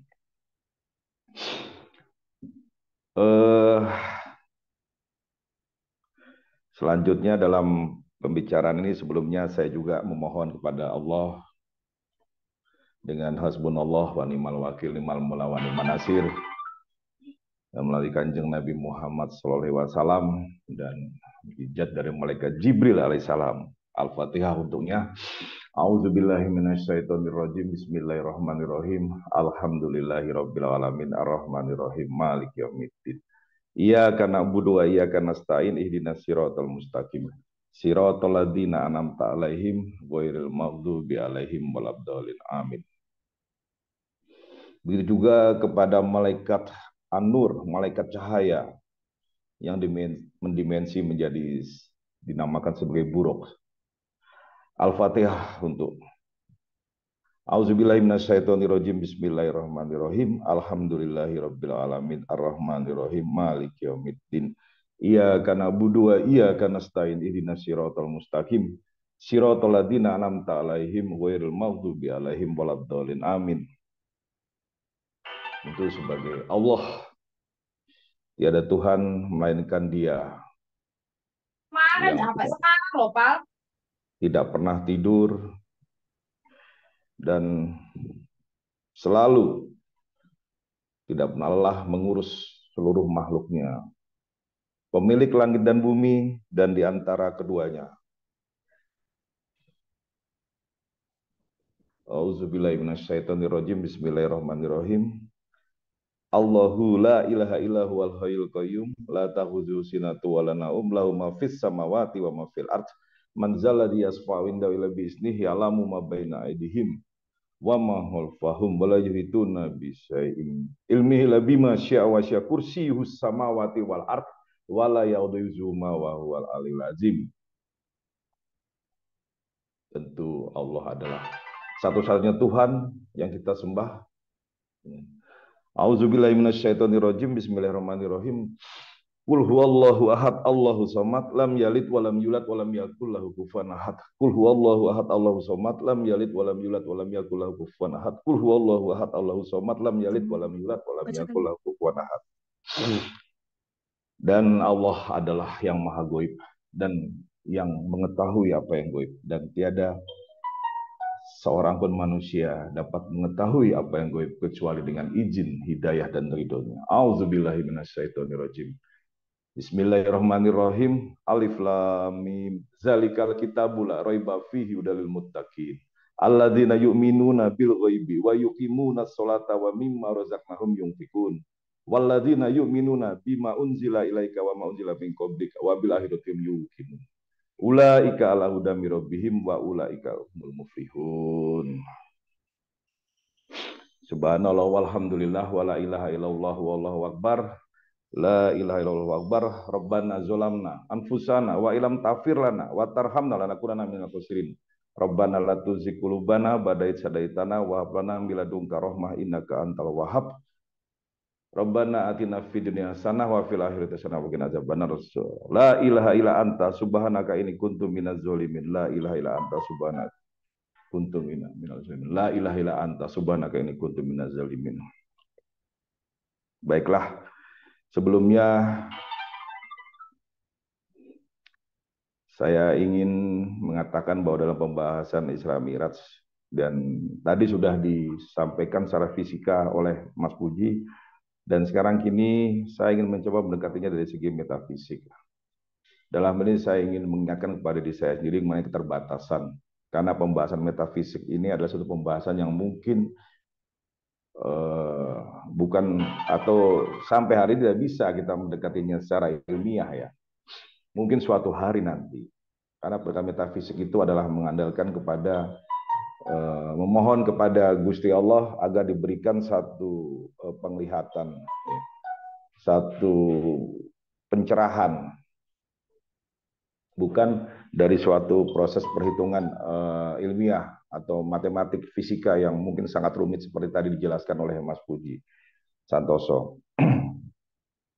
Selanjutnya dalam pembicaraan ini sebelumnya saya juga memohon kepada Allah dengan hasbunallah wa ni'mal wakil, ni'mal maula wa ni'man nasir, melalui kanjeng Nabi Muhammad SAW dan hujat dari malaikat Jibril alaihissalam. Al-Fatihah untuknya. A'udzubillahi minasyaitonirrajim. Bismillahirrahmanirrahim. Alhamdulillahirabbil alamin arrahmanirrahim maliki yaumiddin. Iyyaka na'budu wa iyyaka nasta'in ihdinas siratal mustaqim. Siratal ladzina an'amta 'alaihim ghairil maghdubi 'alaihim waladdallin. Amin. Begitu juga kepada malaikat An-Nur, malaikat cahaya yang mendimensi menjadi dinamakan sebagai buruk. Al-Fatihah untuk A'udzubillahi minasyaitonirrajim. Bismillahirrahmanirrahim. Alhamdulillahirabbil alamin arrahmanirrahim maliki yaumiddin. Iyyaka na'budu wa iyyaka nasta'in ihdinas siratal mustaqim. Siratal ladzina an'amta 'alaihim ghairil maghdubi 'alaihim waladdallin. Amin. Itu sebagai Allah, tiada Tuhan melainkan Dia yang tidak pernah tidur dan selalu tidak pernah lelah mengurus seluruh makhluknya, pemilik langit dan bumi dan di antara keduanya. A'udzubillahi minasyaitonirrajim. Bismillahirrahmanirrahim. Allahu la ilaha illa huwal hayyul qayyum la ta'khudhuhu sinatun wa la nawm lahu ma fis samawati wa ma fil ardh man zalladzi yashfa'u indahu illa bi iznihi ya'lamu ma baina aydihim wa ma khalfahum wa la yuhituna bi syai'in ilmihi illa bima syaa wa syaa kursiyyuhus samawati wal ardh wa la ya'uduhu ma wa huwal aliyyul azim. Tentu Allah adalah satu-satunya Tuhan yang kita sembah. A'udzubillahi minasyaitonirrajim. Bismillahirrahmanirrahim. Qul huwallahu ahad, Allahu samad, lam yalid wa lam yulad wa lam yakul lahu kufuwan ahad. Qul huwallahu ahad, Allahu samad, lam yalid wa lam yulad wa lam yakul lahu kufuwan ahad. Qul huwallahu ahad, Allahu samad, lam yalid wa lam yulad wa lam yakul lahu kufuwan ahad. Dan Allah adalah yang maha gaib dan yang mengetahui apa yang gaib, dan tiada seorang pun manusia dapat mengetahui apa yang gaib kecuali dengan izin, hidayah dan ridhonya. A'udzubillahi minasyaitonirrajim. Bismillahirrahmanirrahim. Alif lam mim. Zalikal kitabul la raiba fihi hudalil muttaqin. Alladzina yu'minuna bil ghaibi wa yuqimunas sholata wa mimma razaqnahum yunfikun. Walladzina yu'minuna bima unzila ilaika wa ma unzila min qablika wa bil akhirati hum yuqinun. Ulaika ala huda mir rabbihim wa ulaika humul muflihun. Subhanallah walhamdulillah wa la ilaha illallah wallahu akbar. La ilaha illallah akbar. Rabbana zolamna anfusana wa ilam tafir lana wa tarhamna lanakunanna minal khasirin. Rabbana la tuzigh qulubana ba'da idh hadaitana wa hab lana min ladunka rahmah innaka antal wahhab. Rabbana atina fid dunya hasanah wa fil akhirati hasanah wa qina adzabannar. La ilaha illa anta subhanaka inni kuntu minaz zalimin. La ilaha illa anta subhanaka kuntu minal zalimin. La ilaha illa anta subhanaka inni kuntu minaz zalimin. Baiklah, sebelumnya saya ingin mengatakan bahwa dalam pembahasan Isra Mi'raj, dan tadi sudah disampaikan secara fisika oleh Mas Puji, dan sekarang kini saya ingin mencoba mendekatinya dari segi metafisik. Dalam ini saya ingin mengingatkan kepada diri saya sendiri mengenai keterbatasan, karena pembahasan metafisik ini adalah satu pembahasan yang mungkin bukan atau sampai hari tidak bisa kita mendekatinya secara ilmiah ya. Mungkin suatu hari nanti, karena perkara metafisik itu adalah mengandalkan kepada memohon kepada Gusti Allah agar diberikan satu penglihatan, ya, satu pencerahan, bukan dari suatu proses perhitungan ilmiah atau matematik fisika yang mungkin sangat rumit seperti tadi dijelaskan oleh Mas Puji Santoso.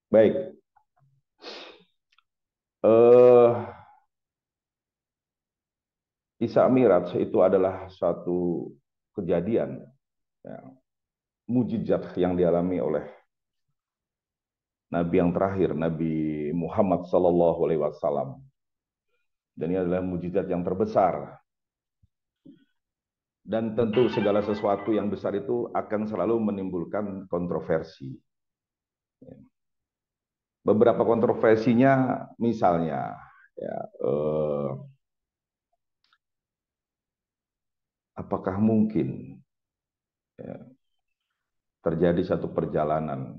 Baik. Isra Mi'raj itu adalah suatu kejadian, ya, mujizat yang dialami oleh Nabi yang terakhir, Nabi Muhammad Sallallahu Alaihi Wasallam. Dan ini adalah mujizat yang terbesar. Dan tentu segala sesuatu yang besar itu akan selalu menimbulkan kontroversi. Beberapa kontroversinya misalnya, ya, apakah mungkin, ya, terjadi satu perjalanan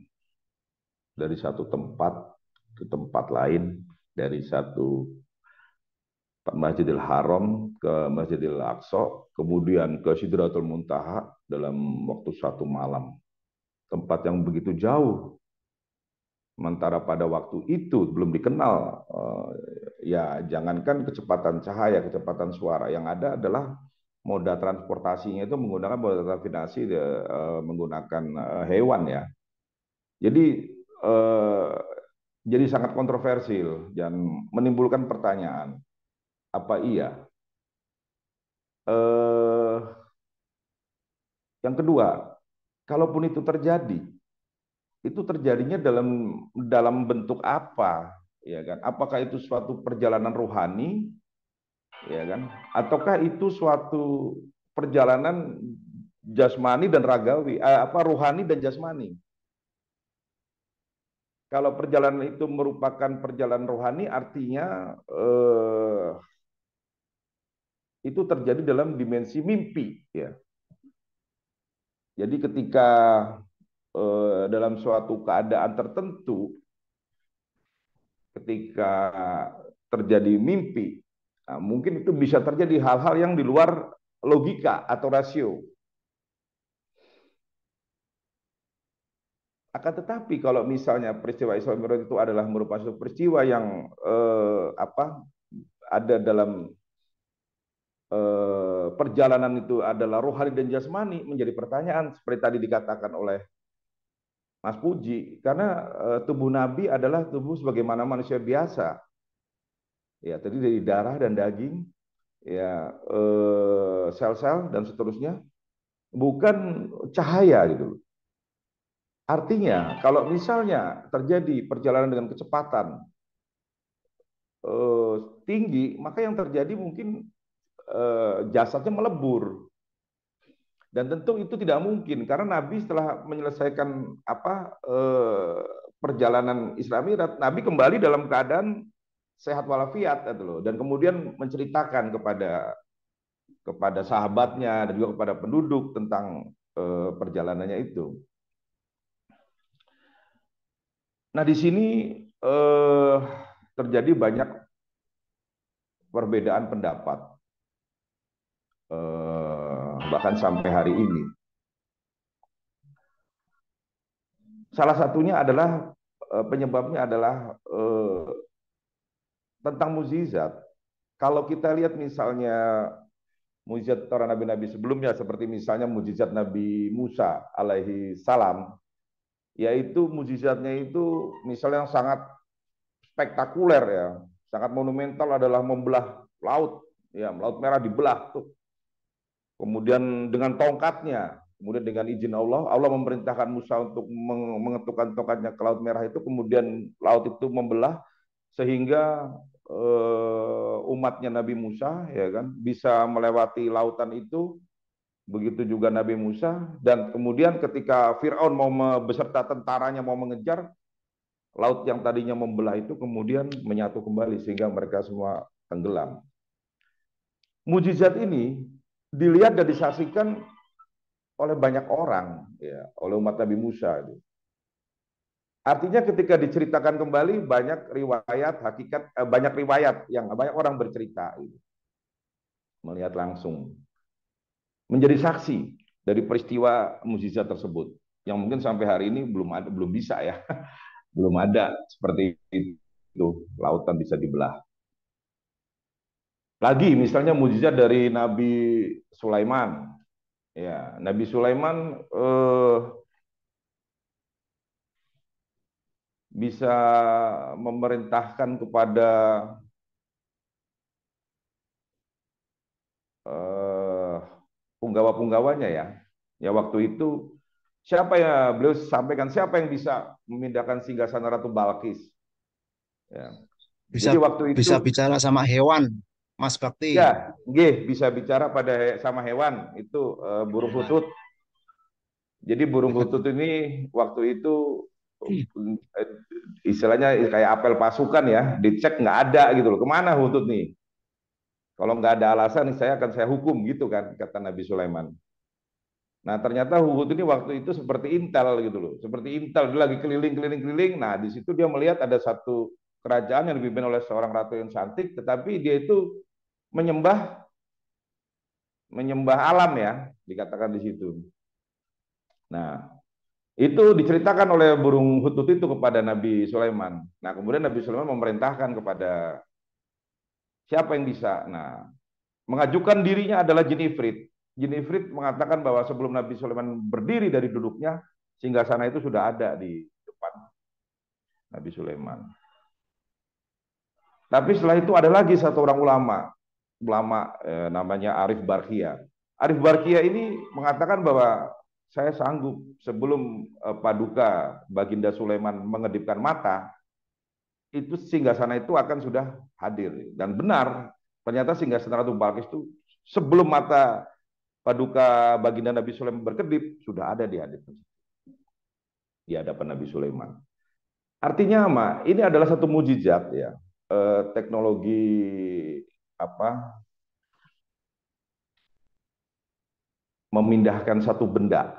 dari satu tempat ke tempat lain, dari satu Masjidil Haram ke Masjidil Aqsa, kemudian ke Sidratul Muntaha dalam waktu satu malam. Tempat yang begitu jauh. Sementara pada waktu itu belum dikenal, ya jangankan kecepatan cahaya, kecepatan suara, yang ada adalah moda transportasinya itu menggunakan moda transportasi menggunakan hewan ya. Jadi sangat kontroversial dan menimbulkan pertanyaan, apa iya? Yang kedua, kalaupun itu terjadi, itu terjadinya dalam bentuk apa, ya kan? Apakah itu suatu perjalanan rohani, ya kan? Ataukah itu suatu perjalanan jasmani dan ragawi, rohani dan jasmani? Kalau perjalanan itu merupakan perjalanan rohani, artinya itu terjadi dalam dimensi mimpi, ya. Jadi ketika dalam suatu keadaan tertentu, ketika terjadi mimpi, nah, mungkin itu bisa terjadi hal-hal yang di luar logika atau rasio. Akan tetapi kalau misalnya peristiwa Isra Mi'raj itu adalah merupakan suatu peristiwa yang ada dalam perjalanan itu adalah rohani dan jasmani, menjadi pertanyaan seperti tadi dikatakan oleh Mas Puji, karena tubuh Nabi adalah tubuh sebagaimana manusia biasa, ya, tadi dari darah dan daging, ya, sel-sel dan seterusnya, bukan cahaya gitu. Artinya kalau misalnya terjadi perjalanan dengan kecepatan tinggi, maka yang terjadi mungkin jasadnya melebur. Dan tentu itu tidak mungkin karena Nabi setelah menyelesaikan perjalanan Isra Mi'raj, Nabi kembali dalam keadaan sehat walafiat gitu loh, dan kemudian menceritakan kepada sahabatnya dan juga kepada penduduk tentang perjalanannya itu. Nah, di sini terjadi banyak perbedaan pendapat, bahkan sampai hari ini. Salah satunya adalah penyebabnya adalah tentang mukjizat. Kalau kita lihat misalnya mukjizat para nabi-nabi sebelumnya, seperti misalnya mukjizat Nabi Musa alaihi salam, yaitu mukjizatnya itu misalnya yang sangat spektakuler ya, sangat monumental adalah membelah laut, ya, Laut Merah dibelah tuh. kemudian dengan tongkatnya, kemudian dengan izin Allah, Allah memerintahkan Musa untuk mengetukkan tongkatnya ke Laut Merah itu, kemudian laut itu membelah sehingga umatnya Nabi Musa ya kan bisa melewati lautan itu, begitu juga Nabi Musa. Dan kemudian ketika Firaun mau beserta tentaranya mau mengejar, laut yang tadinya membelah itu kemudian menyatu kembali sehingga mereka semua tenggelam. Mujizat ini dilihat dan disaksikan oleh banyak orang, ya, oleh umat Nabi Musa. Artinya ketika diceritakan kembali banyak riwayat hakikat, banyak riwayat yang banyak orang bercerita, melihat langsung, menjadi saksi dari peristiwa mukjizat tersebut, yang mungkin sampai hari ini belum bisa ya, belum ada seperti itu, lautan bisa dibelah. Lagi misalnya mukjizat dari Nabi Sulaiman, ya Nabi Sulaiman bisa memerintahkan kepada punggawa-punggawanya ya. Ya waktu itu siapa ya beliau sampaikan siapa yang bisa memindahkan singgasana Ratu Balkis. Ya. Bisa Jadi waktu bisa itu bicara sama hewan, Mas Bakti. ya, bisa bicara pada sama hewan itu burung hutut. Jadi burung hutut ini waktu itu istilahnya kayak apel pasukan ya, dicek nggak ada gitu loh. Kemana hutut nih? Kalau nggak ada alasan, saya hukum gitu kan, kata Nabi Sulaiman. Nah ternyata Hud ini waktu itu seperti intel gitu loh, seperti intel dia lagi keliling. Nah di situ dia melihat ada satu kerajaan yang dipimpin oleh seorang ratu yang cantik, tetapi dia itu menyembah alam ya, dikatakan di situ. Nah itu diceritakan oleh burung hutut itu kepada Nabi Sulaiman. Nah kemudian Nabi Sulaiman memerintahkan kepada siapa yang bisa. Nah mengajukan dirinya adalah jin ifrit. Jin ifrit mengatakan bahwa sebelum Nabi Sulaiman berdiri dari duduknya, singgasana itu sudah ada di depan Nabi Sulaiman. Tapi setelah itu ada lagi satu orang ulama namanya Arif Barkhia. Arif Barkhia ini mengatakan bahwa saya sanggup sebelum paduka Baginda Sulaiman mengedipkan mata, itu singgasana itu akan sudah hadir. Dan benar, ternyata singgasana Ratu Balkis itu sebelum mata paduka Baginda Nabi Sulaiman berkedip sudah ada di hadapan Nabi Sulaiman. Artinya apa? Ini adalah satu mujizat ya. Teknologi apa? Memindahkan satu benda,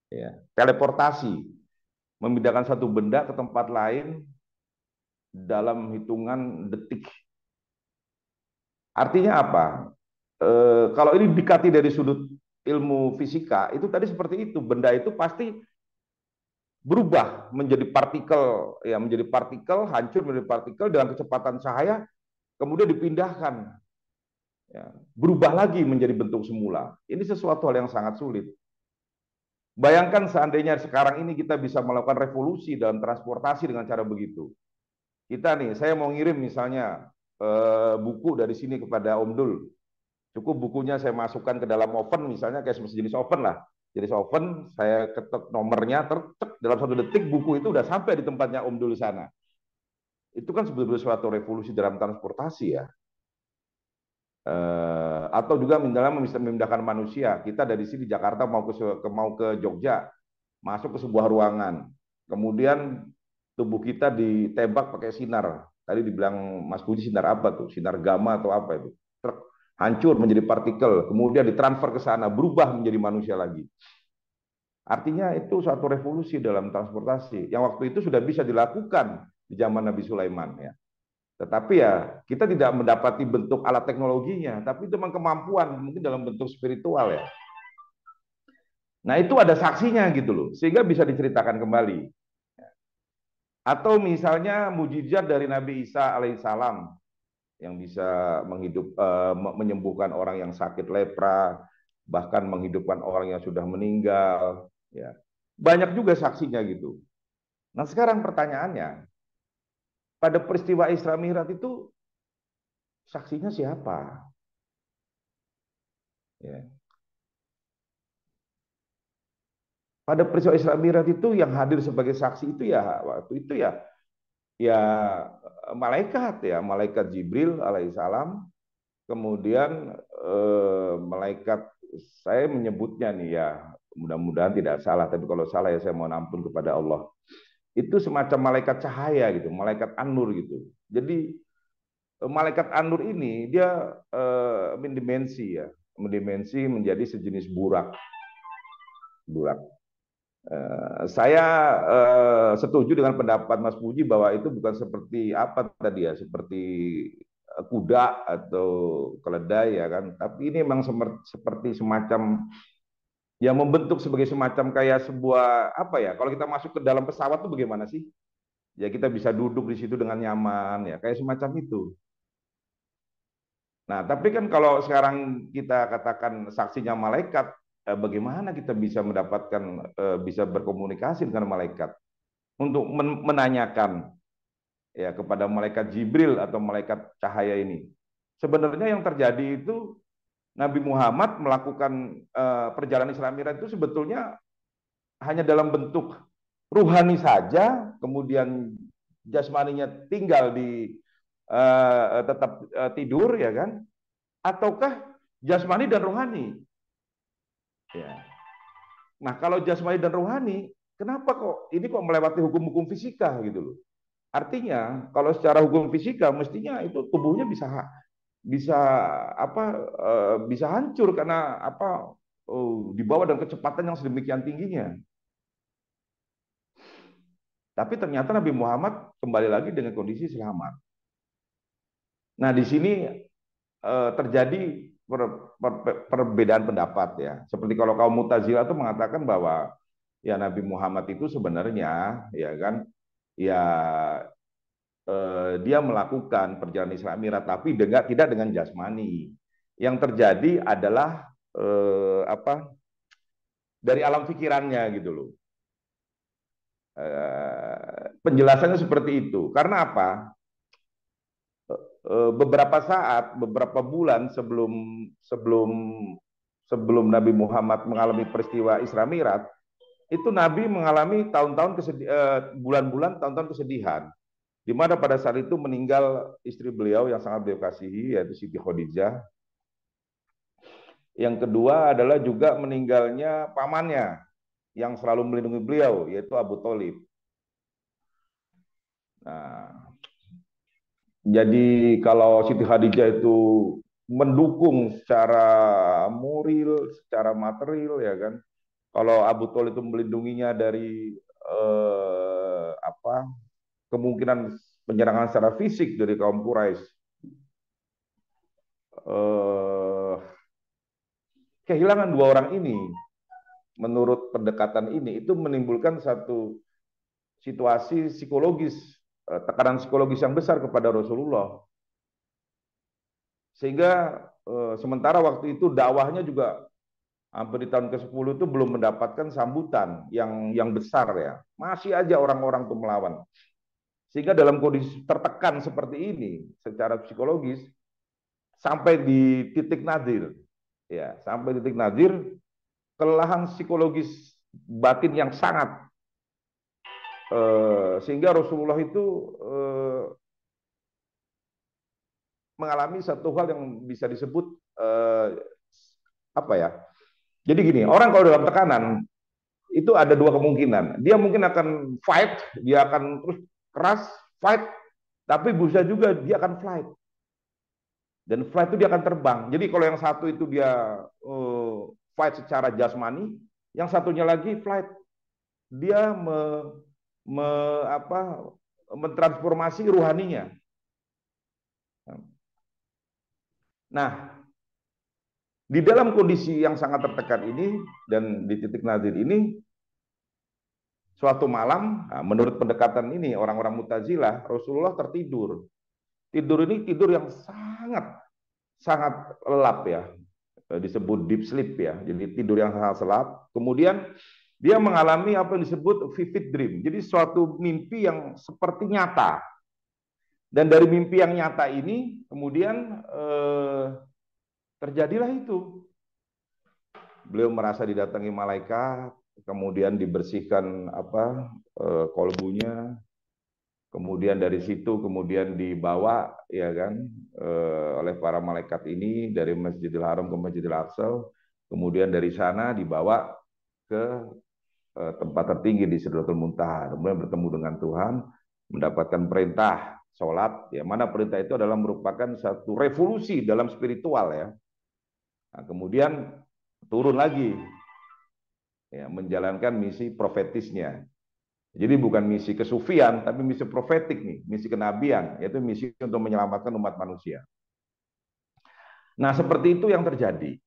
ya. Teleportasi, memindahkan satu benda ke tempat lain dalam hitungan detik. Artinya apa? Kalau ini dikati dari sudut ilmu fisika, itu tadi seperti itu. Benda itu pasti berubah menjadi partikel, ya menjadi partikel, hancur menjadi partikel dengan kecepatan cahaya, kemudian dipindahkan, ya, berubah lagi menjadi bentuk semula. Ini sesuatu hal yang sangat sulit. Bayangkan seandainya sekarang ini kita bisa melakukan revolusi dalam transportasi dengan cara begitu. Kita nih, saya mau ngirim misalnya buku dari sini kepada Om Dul. Cukup bukunya saya masukkan ke dalam oven, misalnya kayak sejenis oven lah. Jenis oven, saya ketik nomornya, dalam 1 detik buku itu udah sampai di tempatnya Om Dul sana. Itu kan sebetulnya suatu revolusi dalam transportasi ya. Atau juga dalam memindahkan manusia. Kita dari sini Jakarta mau ke Jogja, masuk ke sebuah ruangan, kemudian tubuh kita ditembak pakai sinar. Tadi dibilang Mas Budi sinar apa tuh? Sinar gamma atau apa itu? Hancur menjadi partikel, kemudian ditransfer ke sana, berubah menjadi manusia lagi. Artinya itu suatu revolusi dalam transportasi yang waktu itu sudah bisa dilakukan di zaman Nabi Sulaiman ya. Tetapi ya kita tidak mendapati bentuk alat teknologinya, tapi itu memang kemampuan mungkin dalam bentuk spiritual ya. Nah itu ada saksinya gitu loh, sehingga bisa diceritakan kembali. Atau misalnya mujizat dari Nabi Isa alaihissalam yang bisa menyembuhkan orang yang sakit lepra, bahkan menghidupkan orang yang sudah meninggal. Ya. Banyak juga saksinya gitu. Nah sekarang pertanyaannya, pada peristiwa Isra Mi'raj itu saksinya siapa? Ya. pada peristiwa Isra Mi'raj itu yang hadir sebagai saksi itu ya waktu itu ya malaikat ya, malaikat Jibril alaihissalam, kemudian malaikat, saya menyebutnya nih ya, mudah-mudahan tidak salah, tapi kalau salah ya saya mohon ampun kepada Allah. Itu semacam malaikat cahaya gitu, malaikat An-Nur gitu. Jadi malaikat An-Nur ini dia mendimensi ya, mendimensi menjadi sejenis burak. Burak. Saya setuju dengan pendapat Mas Puji bahwa itu bukan seperti apa tadi ya, seperti kuda atau keledai ya kan, tapi ini memang seperti semacam yang membentuk sebagai semacam kayak sebuah apa ya, kalau kita masuk ke dalam pesawat tuh bagaimana sih? Ya kita bisa duduk di situ dengan nyaman ya, kayak semacam itu. Nah, tapi kan kalau sekarang kita katakan saksinya malaikat, bagaimana kita bisa mendapatkan, bisa berkomunikasi dengan malaikat untuk menanyakan ya kepada malaikat Jibril atau malaikat cahaya ini. Sebenarnya yang terjadi itu Nabi Muhammad melakukan perjalanan Isra Mi'raj itu sebetulnya hanya dalam bentuk ruhani saja, kemudian jasmaninya tinggal di tetap tidur ya kan, ataukah jasmani dan rohani ya. Nah kalau jasmani dan rohani, kenapa kok ini kok melewati hukum-hukum fisika gitu loh. Artinya kalau secara hukum fisika mestinya itu tubuhnya bisa apa bisa hancur karena apa dibawa dengan kecepatan yang sedemikian tingginya. Tapi ternyata Nabi Muhammad kembali lagi dengan kondisi selamat. Nah, di sini terjadi perbedaan pendapat ya. Seperti kalau kaum Mu'tazilah itu mengatakan bahwa ya Nabi Muhammad itu sebenarnya ya kan ya dia melakukan perjalanan Isra Mi'raj tapi tidak dengan jasmani. Yang terjadi adalah apa dari alam pikirannya gitu loh. Penjelasannya seperti itu. Karena apa? Beberapa saat, beberapa bulan sebelum Nabi Muhammad mengalami peristiwa Isra Mi'raj, itu Nabi mengalami bulan-bulan tahun-tahun kesedihan, di mana pada saat itu meninggal istri beliau yang sangat beliau kasihi, yaitu Siti Khadijah. Yang kedua adalah juga meninggalnya pamannya yang selalu melindungi beliau, yaitu Abu Thalib. Nah, jadi kalau Siti Khadijah itu mendukung secara moral, secara material ya kan. Kalau Abu Thalib itu melindunginya dari apa kemungkinan penyerangan secara fisik dari kaum Quraisy. Kehilangan dua orang ini, menurut pendekatan ini, itu menimbulkan satu situasi psikologis, tekanan psikologis yang besar kepada Rasulullah. Sehingga sementara waktu itu dakwahnya juga hampir di tahun ke-10 itu belum mendapatkan sambutan yang besar ya. Masih aja orang-orang itu melawan. Sehingga dalam kondisi tertekan seperti ini secara psikologis sampai di titik nadir. Ya, sampai titik nadir kelelahan psikologis batin yang sangat sehingga Rasulullah itu mengalami satu hal yang bisa disebut apa ya? Jadi gini, orang kalau dalam tekanan itu ada dua kemungkinan. Dia mungkin akan fight, dia akan terus keras fight, tapi bisa juga dia akan flight. Dan flight itu dia akan terbang. Jadi kalau yang satu itu dia fight secara jasmani, yang satunya lagi flight. Dia mentransformasi ruhaninya. Nah, di dalam kondisi yang sangat tertekan ini dan di titik nadir ini, suatu malam, menurut pendekatan ini orang-orang Mu'tazilah, Rasulullah tertidur. Tidur ini tidur yang sangat lelap ya, disebut deep sleep ya. Jadi tidur yang sangat lelap. Kemudian dia mengalami apa yang disebut vivid dream. Jadi suatu mimpi yang seperti nyata. Dan dari mimpi yang nyata ini kemudian terjadilah itu. Beliau merasa didatangi malaikat kemudian dibersihkan kolbunya, kemudian dari situ kemudian dibawa ya kan oleh para malaikat ini dari Masjidil Haram ke Masjidil Aqsa, kemudian dari sana dibawa ke tempat tertinggi di Sidratul Muntaha, kemudian bertemu dengan Tuhan, mendapatkan perintah sholat, ya mana perintah itu adalah merupakan satu revolusi dalam spiritual ya. Nah, kemudian turun lagi, ya, menjalankan misi profetisnya. Jadi bukan misi kesufian, tapi misi profetik nih, misi kenabian, yaitu misi untuk menyelamatkan umat manusia. Nah, seperti itu yang terjadi.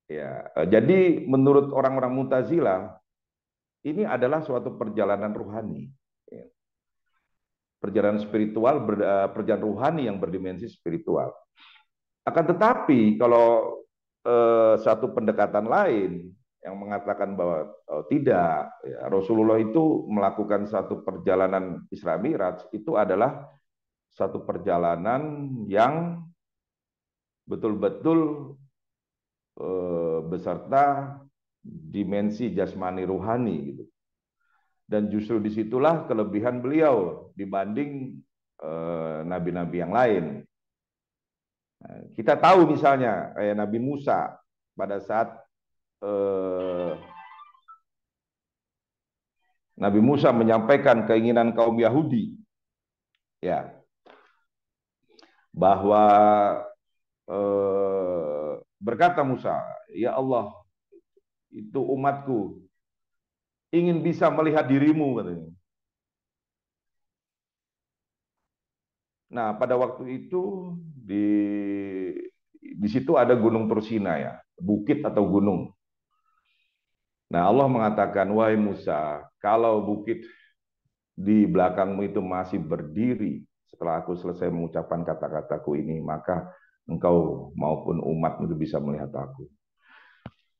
Ya, jadi menurut orang-orang Mu'tazilah, ini adalah suatu perjalanan ruhani. Perjalanan spiritual, perjalanan ruhani yang berdimensi spiritual. Akan tetapi kalau satu pendekatan lain yang mengatakan bahwa tidak, ya, Rasulullah itu melakukan satu perjalanan Isra Mi'raj itu adalah satu perjalanan yang betul-betul beserta dimensi jasmani ruhani gitu. Dan justru disitulah kelebihan beliau dibanding nabi-nabi yang lain. Nah, kita tahu misalnya kayak Nabi Musa pada saat Nabi Musa menyampaikan keinginan kaum Yahudi, ya, bahwa berkata Musa, ya Allah, itu umatku ingin bisa melihat dirimu, katanya. Nah, pada waktu itu di situ ada Gunung Tursina ya, bukit atau gunung. Nah, Allah mengatakan, wahai Musa, kalau bukit di belakangmu itu masih berdiri setelah aku selesai mengucapkan kata-kataku ini, maka engkau maupun umatmu itu bisa melihat aku.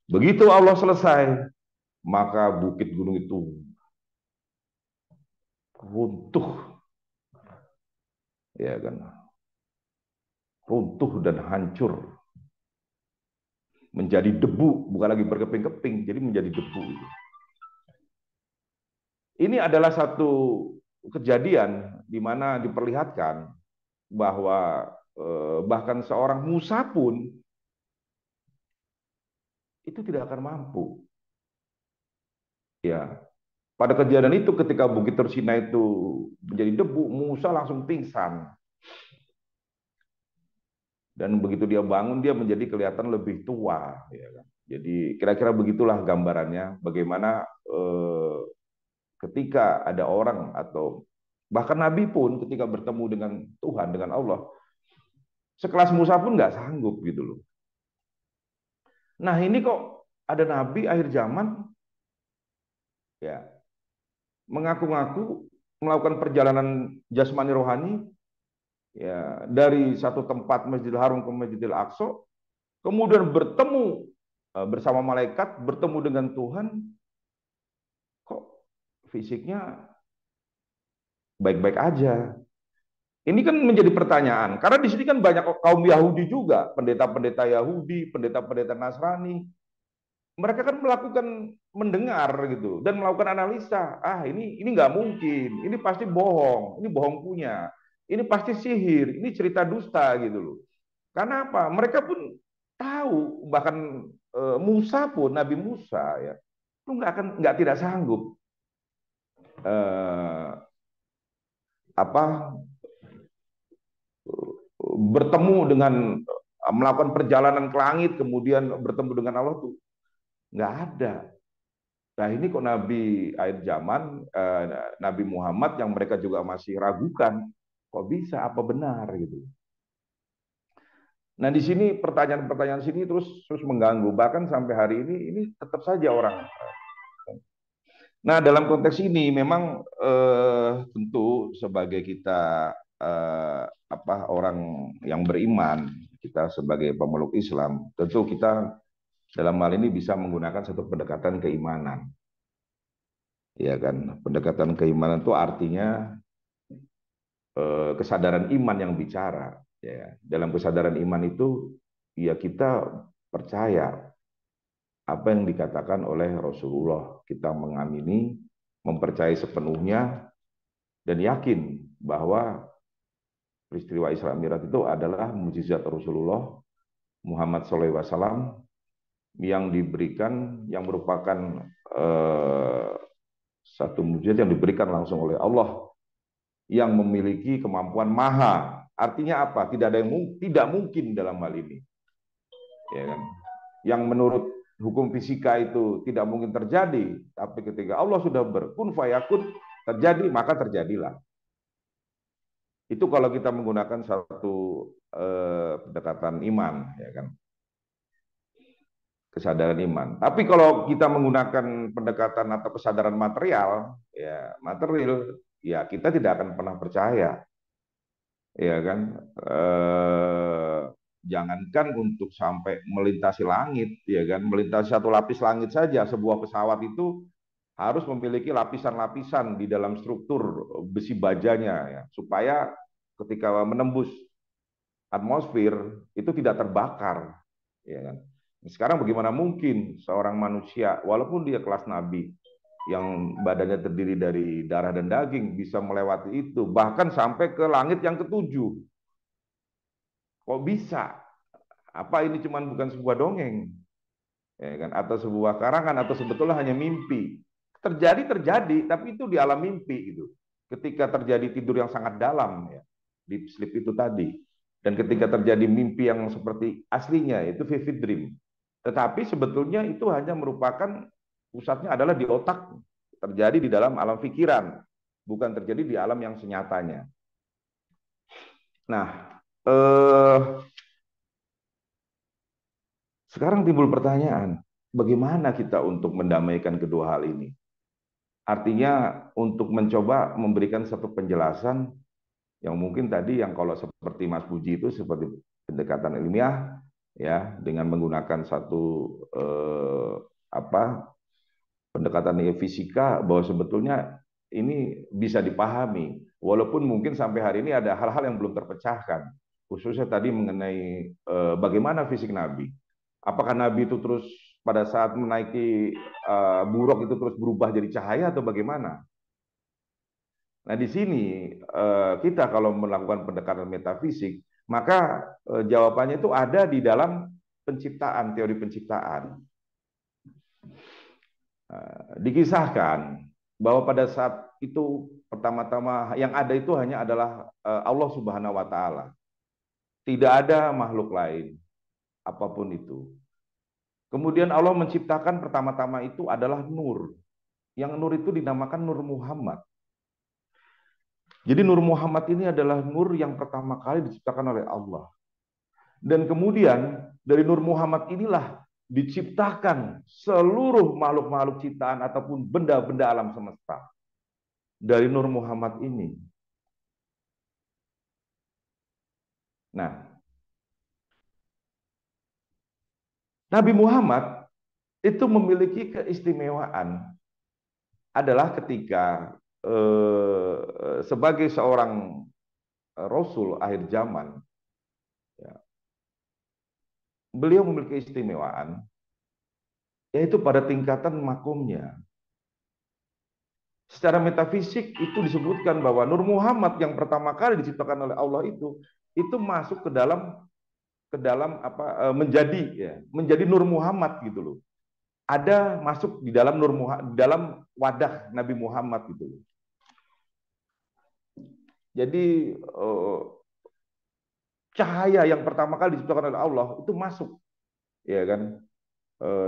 Begitu Allah selesai, maka bukit gunung itu runtuh, ya kan, runtuh dan hancur, menjadi debu, bukan lagi berkeping-keping, jadi menjadi debu. Ini adalah satu kejadian di mana diperlihatkan bahwa bahkan seorang Musa pun itu tidak akan mampu. Ya, pada kejadian itu ketika Bukit Tursina itu menjadi debu, Musa langsung pingsan. Dan begitu dia bangun, dia menjadi kelihatan lebih tua. Ya kan? Jadi kira-kira begitulah gambarannya bagaimana ketika ada orang atau bahkan Nabi pun ketika bertemu dengan Tuhan, dengan Allah, sekelas Musa pun nggak sanggup gitu loh. Nah ini kok ada Nabi akhir zaman, ya, mengaku-ngaku melakukan perjalanan jasmani rohani, ya, dari satu tempat Masjidil Haram ke Masjidil Aqsa, kemudian bertemu bersama malaikat, bertemu dengan Tuhan, kok fisiknya baik-baik aja. Ini kan menjadi pertanyaan, karena di sini kan banyak kaum Yahudi juga, pendeta-pendeta Yahudi, pendeta-pendeta Nasrani. Mereka kan melakukan mendengar gitu dan melakukan analisa. Ah, ini nggak mungkin, ini pasti bohong, ini bohong punya, ini pasti sihir, ini cerita dusta gitu loh. Karena apa? Mereka pun tahu, bahkan Musa pun, Nabi Musa ya, itu nggak tidak sanggup apa bertemu dengan melakukan perjalanan ke langit kemudian bertemu dengan Allah tuh nggak ada. Nah ini kok Nabi akhir zaman, Nabi Muhammad yang mereka juga masih ragukan, kok bisa, apa benar gitu. Nah di sini pertanyaan-pertanyaan sini terus mengganggu, bahkan sampai hari ini tetap saja orang. Nah dalam konteks ini memang tentu sebagai kita orang yang beriman, kita sebagai pemeluk Islam, tentu kita dalam hal ini bisa menggunakan satu pendekatan keimanan. Ya kan, pendekatan keimanan itu artinya kesadaran iman yang bicara. Ya, dalam kesadaran iman itu ya kita percaya apa yang dikatakan oleh Rasulullah. Kita mengamini, mempercayai sepenuhnya, dan yakin bahwa peristiwa Isra Mi'raj itu adalah mukjizat Rasulullah Muhammad SAW yang diberikan, yang merupakan satu mukjizat yang diberikan langsung oleh Allah, yang memiliki kemampuan maha. Artinya apa? Tidak ada yang tidak mungkin dalam hal ini, ya kan? Yang menurut hukum fisika itu tidak mungkin terjadi, tapi ketika Allah sudah berkun fayakun terjadi, maka terjadilah. Itu kalau kita menggunakan satu pendekatan iman, ya kan, kesadaran iman. Tapi kalau kita menggunakan pendekatan atau kesadaran material, ya kita tidak akan pernah percaya, ya kan. Jangankan untuk sampai melintasi langit, ya kan, melintasi satu lapis langit saja, sebuah pesawat itu harus memiliki lapisan-lapisan di dalam struktur besi bajanya, ya, supaya ketika menembus atmosfer itu tidak terbakar, ya kan. Sekarang bagaimana mungkin seorang manusia, walaupun dia kelas nabi, yang badannya terdiri dari darah dan daging, bisa melewati itu, bahkan sampai ke langit yang ketujuh? Kok bisa? Apa ini cuma bukan sebuah dongeng, ya kan? Atau sebuah karangan, atau sebetulnya hanya mimpi? Terjadi, tapi itu di alam mimpi gitu. Ketika terjadi tidur yang sangat dalam, ya, deep sleep itu tadi, dan ketika terjadi mimpi yang seperti aslinya, itu vivid dream. Tetapi sebetulnya itu hanya merupakan pusatnya adalah di otak, terjadi di dalam alam pikiran, bukan terjadi di alam yang senyatanya. Nah, sekarang timbul pertanyaan, bagaimana kita untuk mendamaikan kedua hal ini? Artinya untuk mencoba memberikan satu penjelasan yang mungkin tadi, yang kalau seperti Mas Puji itu seperti pendekatan ilmiah, ya, dengan menggunakan satu pendekatan fisika, bahwa sebetulnya ini bisa dipahami, walaupun mungkin sampai hari ini ada hal-hal yang belum terpecahkan, khususnya tadi mengenai bagaimana fisik Nabi. Apakah Nabi itu terus pada saat menaiki buruk itu terus berubah jadi cahaya atau bagaimana? Nah, di sini kita kalau melakukan pendekatan metafisik, maka jawabannya itu ada di dalam penciptaan, teori penciptaan. Dikisahkan bahwa pada saat itu pertama-tama yang ada itu hanya adalah Allah Subhanahu wa taala. Tidak ada makhluk lain apapun itu. Kemudian Allah menciptakan pertama-tama itu adalah nur. Yang nur itu dinamakan Nur Muhammad. Jadi Nur Muhammad ini adalah nur yang pertama kali diciptakan oleh Allah. Dan kemudian dari Nur Muhammad inilah diciptakan seluruh makhluk-makhluk ciptaan ataupun benda-benda alam semesta. Dari Nur Muhammad ini. Nah, Nabi Muhammad itu memiliki keistimewaan adalah ketika sebagai seorang Rasul akhir zaman, ya, beliau memiliki keistimewaan yaitu pada tingkatan makomnya. Secara metafisik itu disebutkan bahwa Nur Muhammad yang pertama kali diciptakan oleh Allah itu masuk ke dalam menjadi Nur Muhammad gitu loh. Ada masuk di dalam dalam wadah Nabi Muhammad gitu loh. Jadi cahaya yang pertama kali diciptakan oleh Allah itu masuk, ya kan,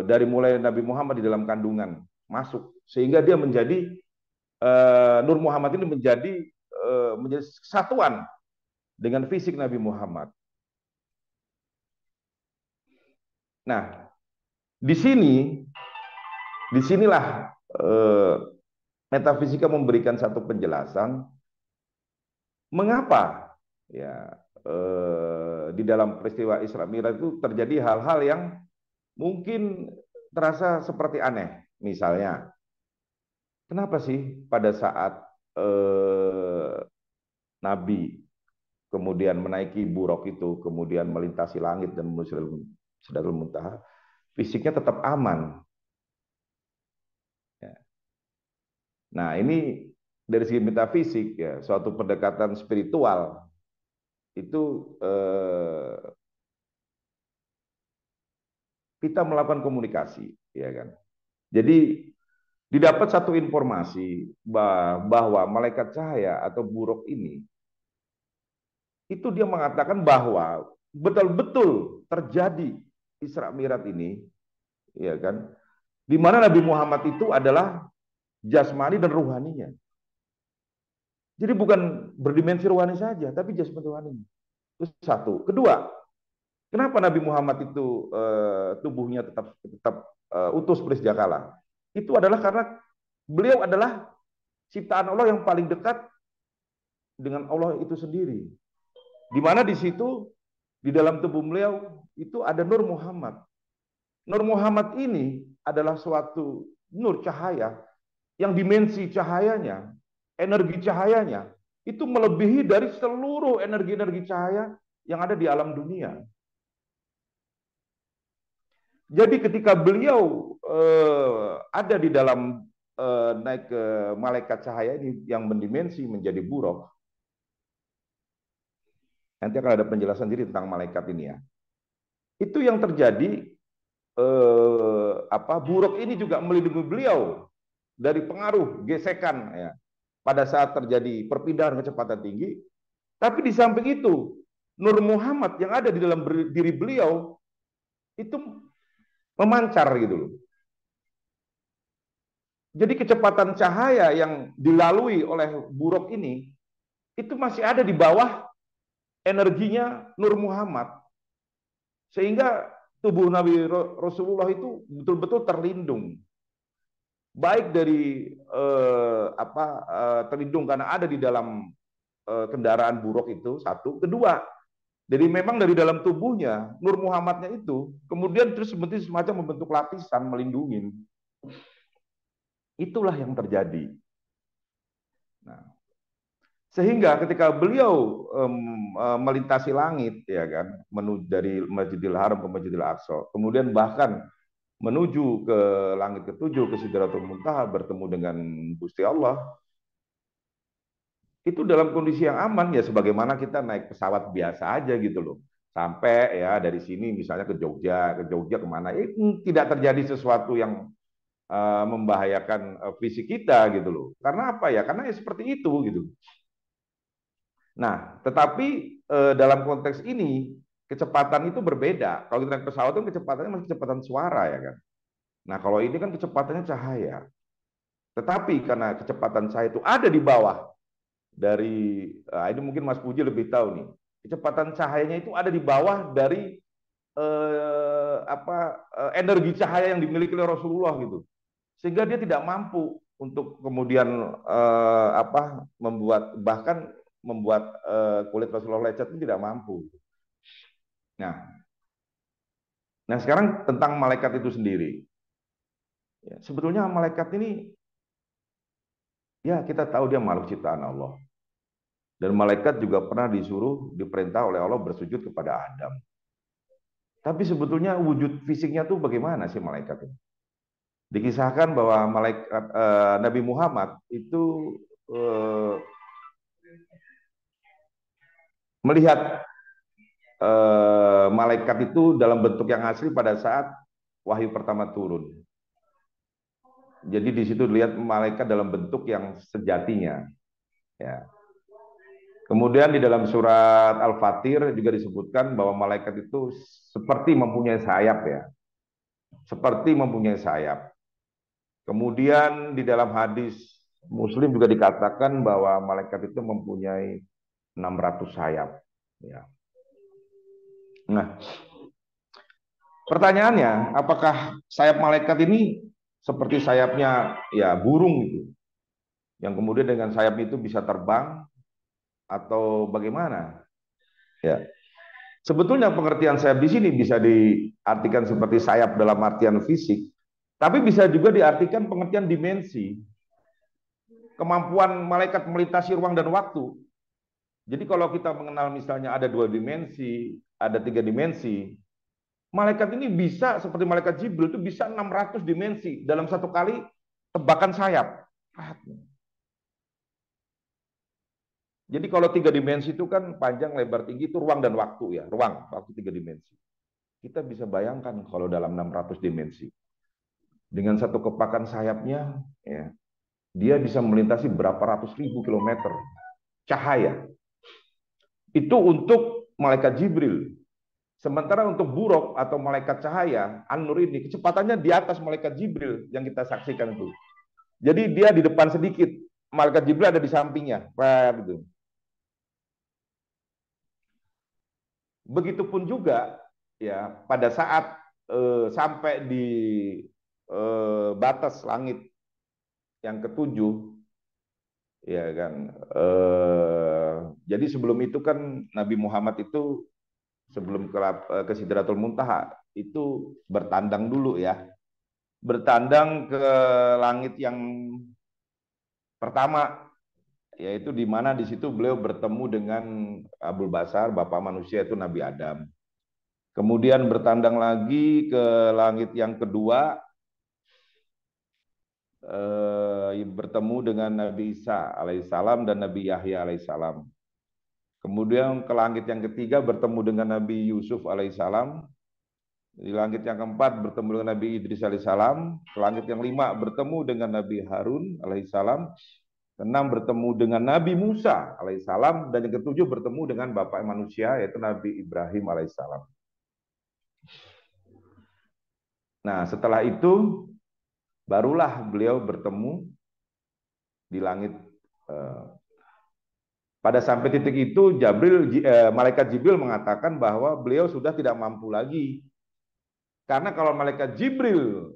dari mulai Nabi Muhammad di dalam kandungan masuk, sehingga dia menjadi Nur Muhammad ini menjadi kesatuan dengan fisik Nabi Muhammad. Nah, disinilah metafisika memberikan satu penjelasan mengapa, ya, di dalam peristiwa Isra Mi'raj itu terjadi hal-hal yang mungkin terasa seperti aneh. Misalnya, kenapa sih pada saat Nabi kemudian menaiki buraq itu, kemudian melintasi langit dan menuju Sidratul Muntaha, fisiknya tetap aman. Ya. Nah, ini dari segi metafisik ya, suatu pendekatan spiritual itu kita melakukan komunikasi, ya kan. Jadi didapat satu informasi bahwa malaikat cahaya atau buruk ini itu dia mengatakan bahwa betul-betul terjadi Isra Mi'raj ini, ya kan, di mana Nabi Muhammad itu adalah jasmani dan ruhaninya. Jadi bukan berdimensi rohani saja, tapi jasmani rohaninya. Itu satu. Kedua, kenapa Nabi Muhammad itu tubuhnya tetap utuh seperti sedia kala? Itu adalah karena beliau adalah ciptaan Allah yang paling dekat dengan Allah itu sendiri. Di mana di situ di dalam tubuh beliau itu ada Nur Muhammad. Nur Muhammad ini adalah suatu nur cahaya yang dimensi cahayanya, energi cahayanya itu melebihi dari seluruh energi-energi cahaya yang ada di alam dunia. Jadi ketika beliau ada di dalam naik ke malaikat cahaya ini yang mendimensi menjadi buruk, nanti akan ada penjelasan diri tentang malaikat ini ya. Itu yang terjadi, buruk ini juga melindungi beliau dari pengaruh gesekan ya. Pada saat terjadi perpindahan kecepatan tinggi, tapi di samping itu Nur Muhammad yang ada di dalam diri beliau itu memancar gitu loh. Jadi kecepatan cahaya yang dilalui oleh buruk ini itu masih ada di bawah energinya Nur Muhammad, sehingga tubuh Nabi Rasulullah itu betul-betul terlindung, baik dari terlindung karena ada di dalam kendaraan buruk itu satu, kedua jadi memang dari dalam tubuhnya Nur Muhammadnya itu kemudian terus semacam membentuk lapisan melindungi. Itulah yang terjadi. Nah, sehingga ketika beliau melintasi langit, ya kan, menuju dari Masjidil Haram ke Masjidil Aqsa, kemudian bahkan menuju ke langit ketujuh ke Sidratul Muntaha bertemu dengan Gusti Allah, itu dalam kondisi yang aman ya, sebagaimana kita naik pesawat biasa aja gitu loh. Sampai ya dari sini misalnya ke Jogja kemana, tidak terjadi sesuatu yang membahayakan fisik kita gitu loh. Karena apa ya? Karena ya seperti itu gitu. Nah, tetapi dalam konteks ini kecepatan itu berbeda. Kalau kita naik pesawat itu kecepatannya masih kecepatan suara ya kan. Nah, kalau ini kan kecepatannya cahaya. Tetapi karena kecepatan cahaya itu ada di bawah dari ini mungkin Mas Puji lebih tahu nih. Kecepatan cahayanya itu ada di bawah dari energi cahaya yang dimiliki oleh Rasulullah gitu. Sehingga dia tidak mampu untuk kemudian membuat kulit Rasulullah lecet, itu tidak mampu. Nah sekarang tentang malaikat itu sendiri. Ya, sebetulnya malaikat ini, ya kita tahu dia makhluk ciptaan Allah. Dan malaikat juga pernah diperintah oleh Allah bersujud kepada Adam. Tapi sebetulnya wujud fisiknya tuh bagaimana sih malaikat ini? Dikisahkan bahwa malaikat Nabi Muhammad itu melihat malaikat itu dalam bentuk yang asli pada saat wahyu pertama turun. Jadi di situ dilihat malaikat dalam bentuk yang sejatinya. Ya. Kemudian di dalam surat Al-Fatir juga disebutkan bahwa malaikat itu seperti mempunyai sayap ya. Seperti mempunyai sayap. Kemudian di dalam hadis Muslim juga dikatakan bahwa malaikat itu mempunyai 600 sayap. Ya. Nah, pertanyaannya, apakah sayap malaikat ini seperti sayapnya ya burung gitu, yang kemudian dengan sayap itu bisa terbang atau bagaimana? Ya, sebetulnya pengertian sayap di sini bisa diartikan seperti sayap dalam artian fisik, tapi bisa juga diartikan pengertian dimensi, kemampuan malaikat melintasi ruang dan waktu. Jadi kalau kita mengenal misalnya ada 2 dimensi, ada 3 dimensi, malaikat ini bisa seperti malaikat Jibril itu bisa 600 dimensi dalam satu kali tebakan sayap. Jadi kalau 3 dimensi itu kan panjang, lebar, tinggi itu ruang dan waktu ya, ruang, waktu 3 dimensi. Kita bisa bayangkan kalau dalam 600 dimensi. Dengan satu kepakan sayapnya, ya, dia bisa melintasi berapa ratus ribu kilometer cahaya. Itu untuk malaikat Jibril. Sementara untuk buruk atau malaikat cahaya, An-Nur ini kecepatannya di atas malaikat Jibril yang kita saksikan itu. Jadi dia di depan sedikit, malaikat Jibril ada di sampingnya. Gitu. Begitupun juga ya pada saat sampai di batas langit yang ketujuh, ya kan. Jadi sebelum itu kan Nabi Muhammad itu sebelum ke Sidratul Muntaha itu bertandang dulu ya, bertandang ke langit yang pertama, yaitu di mana di situ beliau bertemu dengan Abul Basar, bapak manusia itu Nabi Adam. Kemudian bertandang lagi ke langit yang kedua, bertemu dengan Nabi Isa alaihissalam dan Nabi Yahya alaihissalam. Kemudian ke langit yang ketiga bertemu dengan Nabi Yusuf alaihissalam. Di langit yang keempat bertemu dengan Nabi Idris alaihissalam. Ke langit yang 5 bertemu dengan Nabi Harun alaihissalam. Ke-6 bertemu dengan Nabi Musa alaihissalam. Dan yang ke-7 bertemu dengan bapak manusia yaitu Nabi Ibrahim alaihissalam. Nah setelah itu barulah beliau bertemu di langit. Pada sampai titik itu malaikat Jibril mengatakan bahwa beliau sudah tidak mampu lagi. Karena kalau malaikat Jibril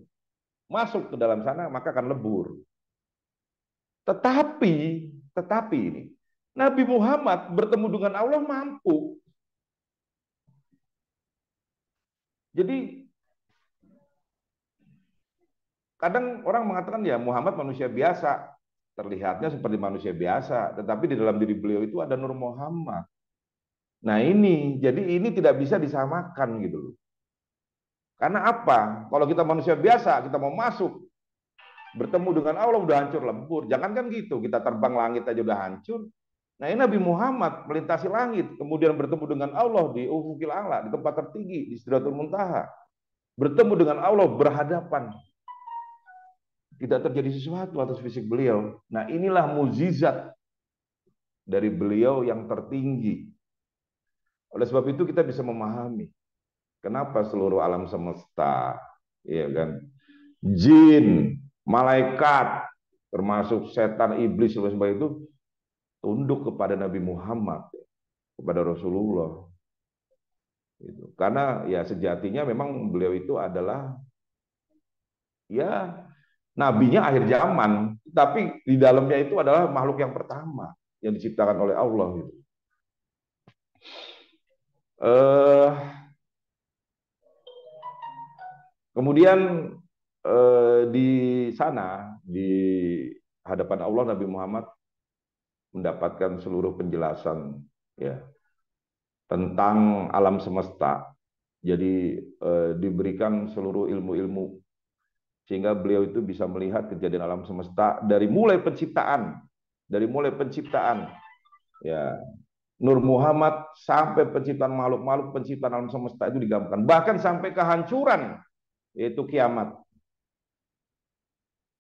masuk ke dalam sana maka akan lebur. Tetapi ini Nabi Muhammad bertemu dengan Allah mampu. Jadi kadang orang mengatakan ya Muhammad manusia biasa, terlihatnya seperti manusia biasa, tetapi di dalam diri beliau itu ada Nur Muhammad. Nah jadi ini tidak bisa disamakan gitu loh. Karena apa? Kalau kita manusia biasa, kita mau masuk, bertemu dengan Allah udah hancur lebur. Jangan kan gitu, kita terbang langit aja udah hancur. Nah ini Nabi Muhammad melintasi langit, kemudian bertemu dengan Allah di Ufukil A'la, di tempat tertinggi, di Sidratul Muntaha. Bertemu dengan Allah berhadapan. Tidak terjadi sesuatu atas fisik beliau. Nah inilah mukjizat dari beliau yang tertinggi. Oleh sebab itu kita bisa memahami kenapa seluruh alam semesta, ya kan, jin, malaikat, termasuk setan, iblis, dan sebagainya itu tunduk kepada Nabi Muhammad, kepada Rasulullah. Karena ya sejatinya memang beliau itu adalah ya nabinya akhir zaman, tapi di dalamnya itu adalah makhluk yang pertama yang diciptakan oleh Allah. Kemudian di sana, di hadapan Allah, Nabi Muhammad mendapatkan seluruh penjelasan ya tentang alam semesta. Jadi diberikan seluruh ilmu-ilmu sehingga beliau itu bisa melihat kejadian alam semesta dari mulai penciptaan, ya Nur Muhammad sampai penciptaan makhluk-makhluk, penciptaan alam semesta itu digambarkan, bahkan sampai kehancuran yaitu kiamat.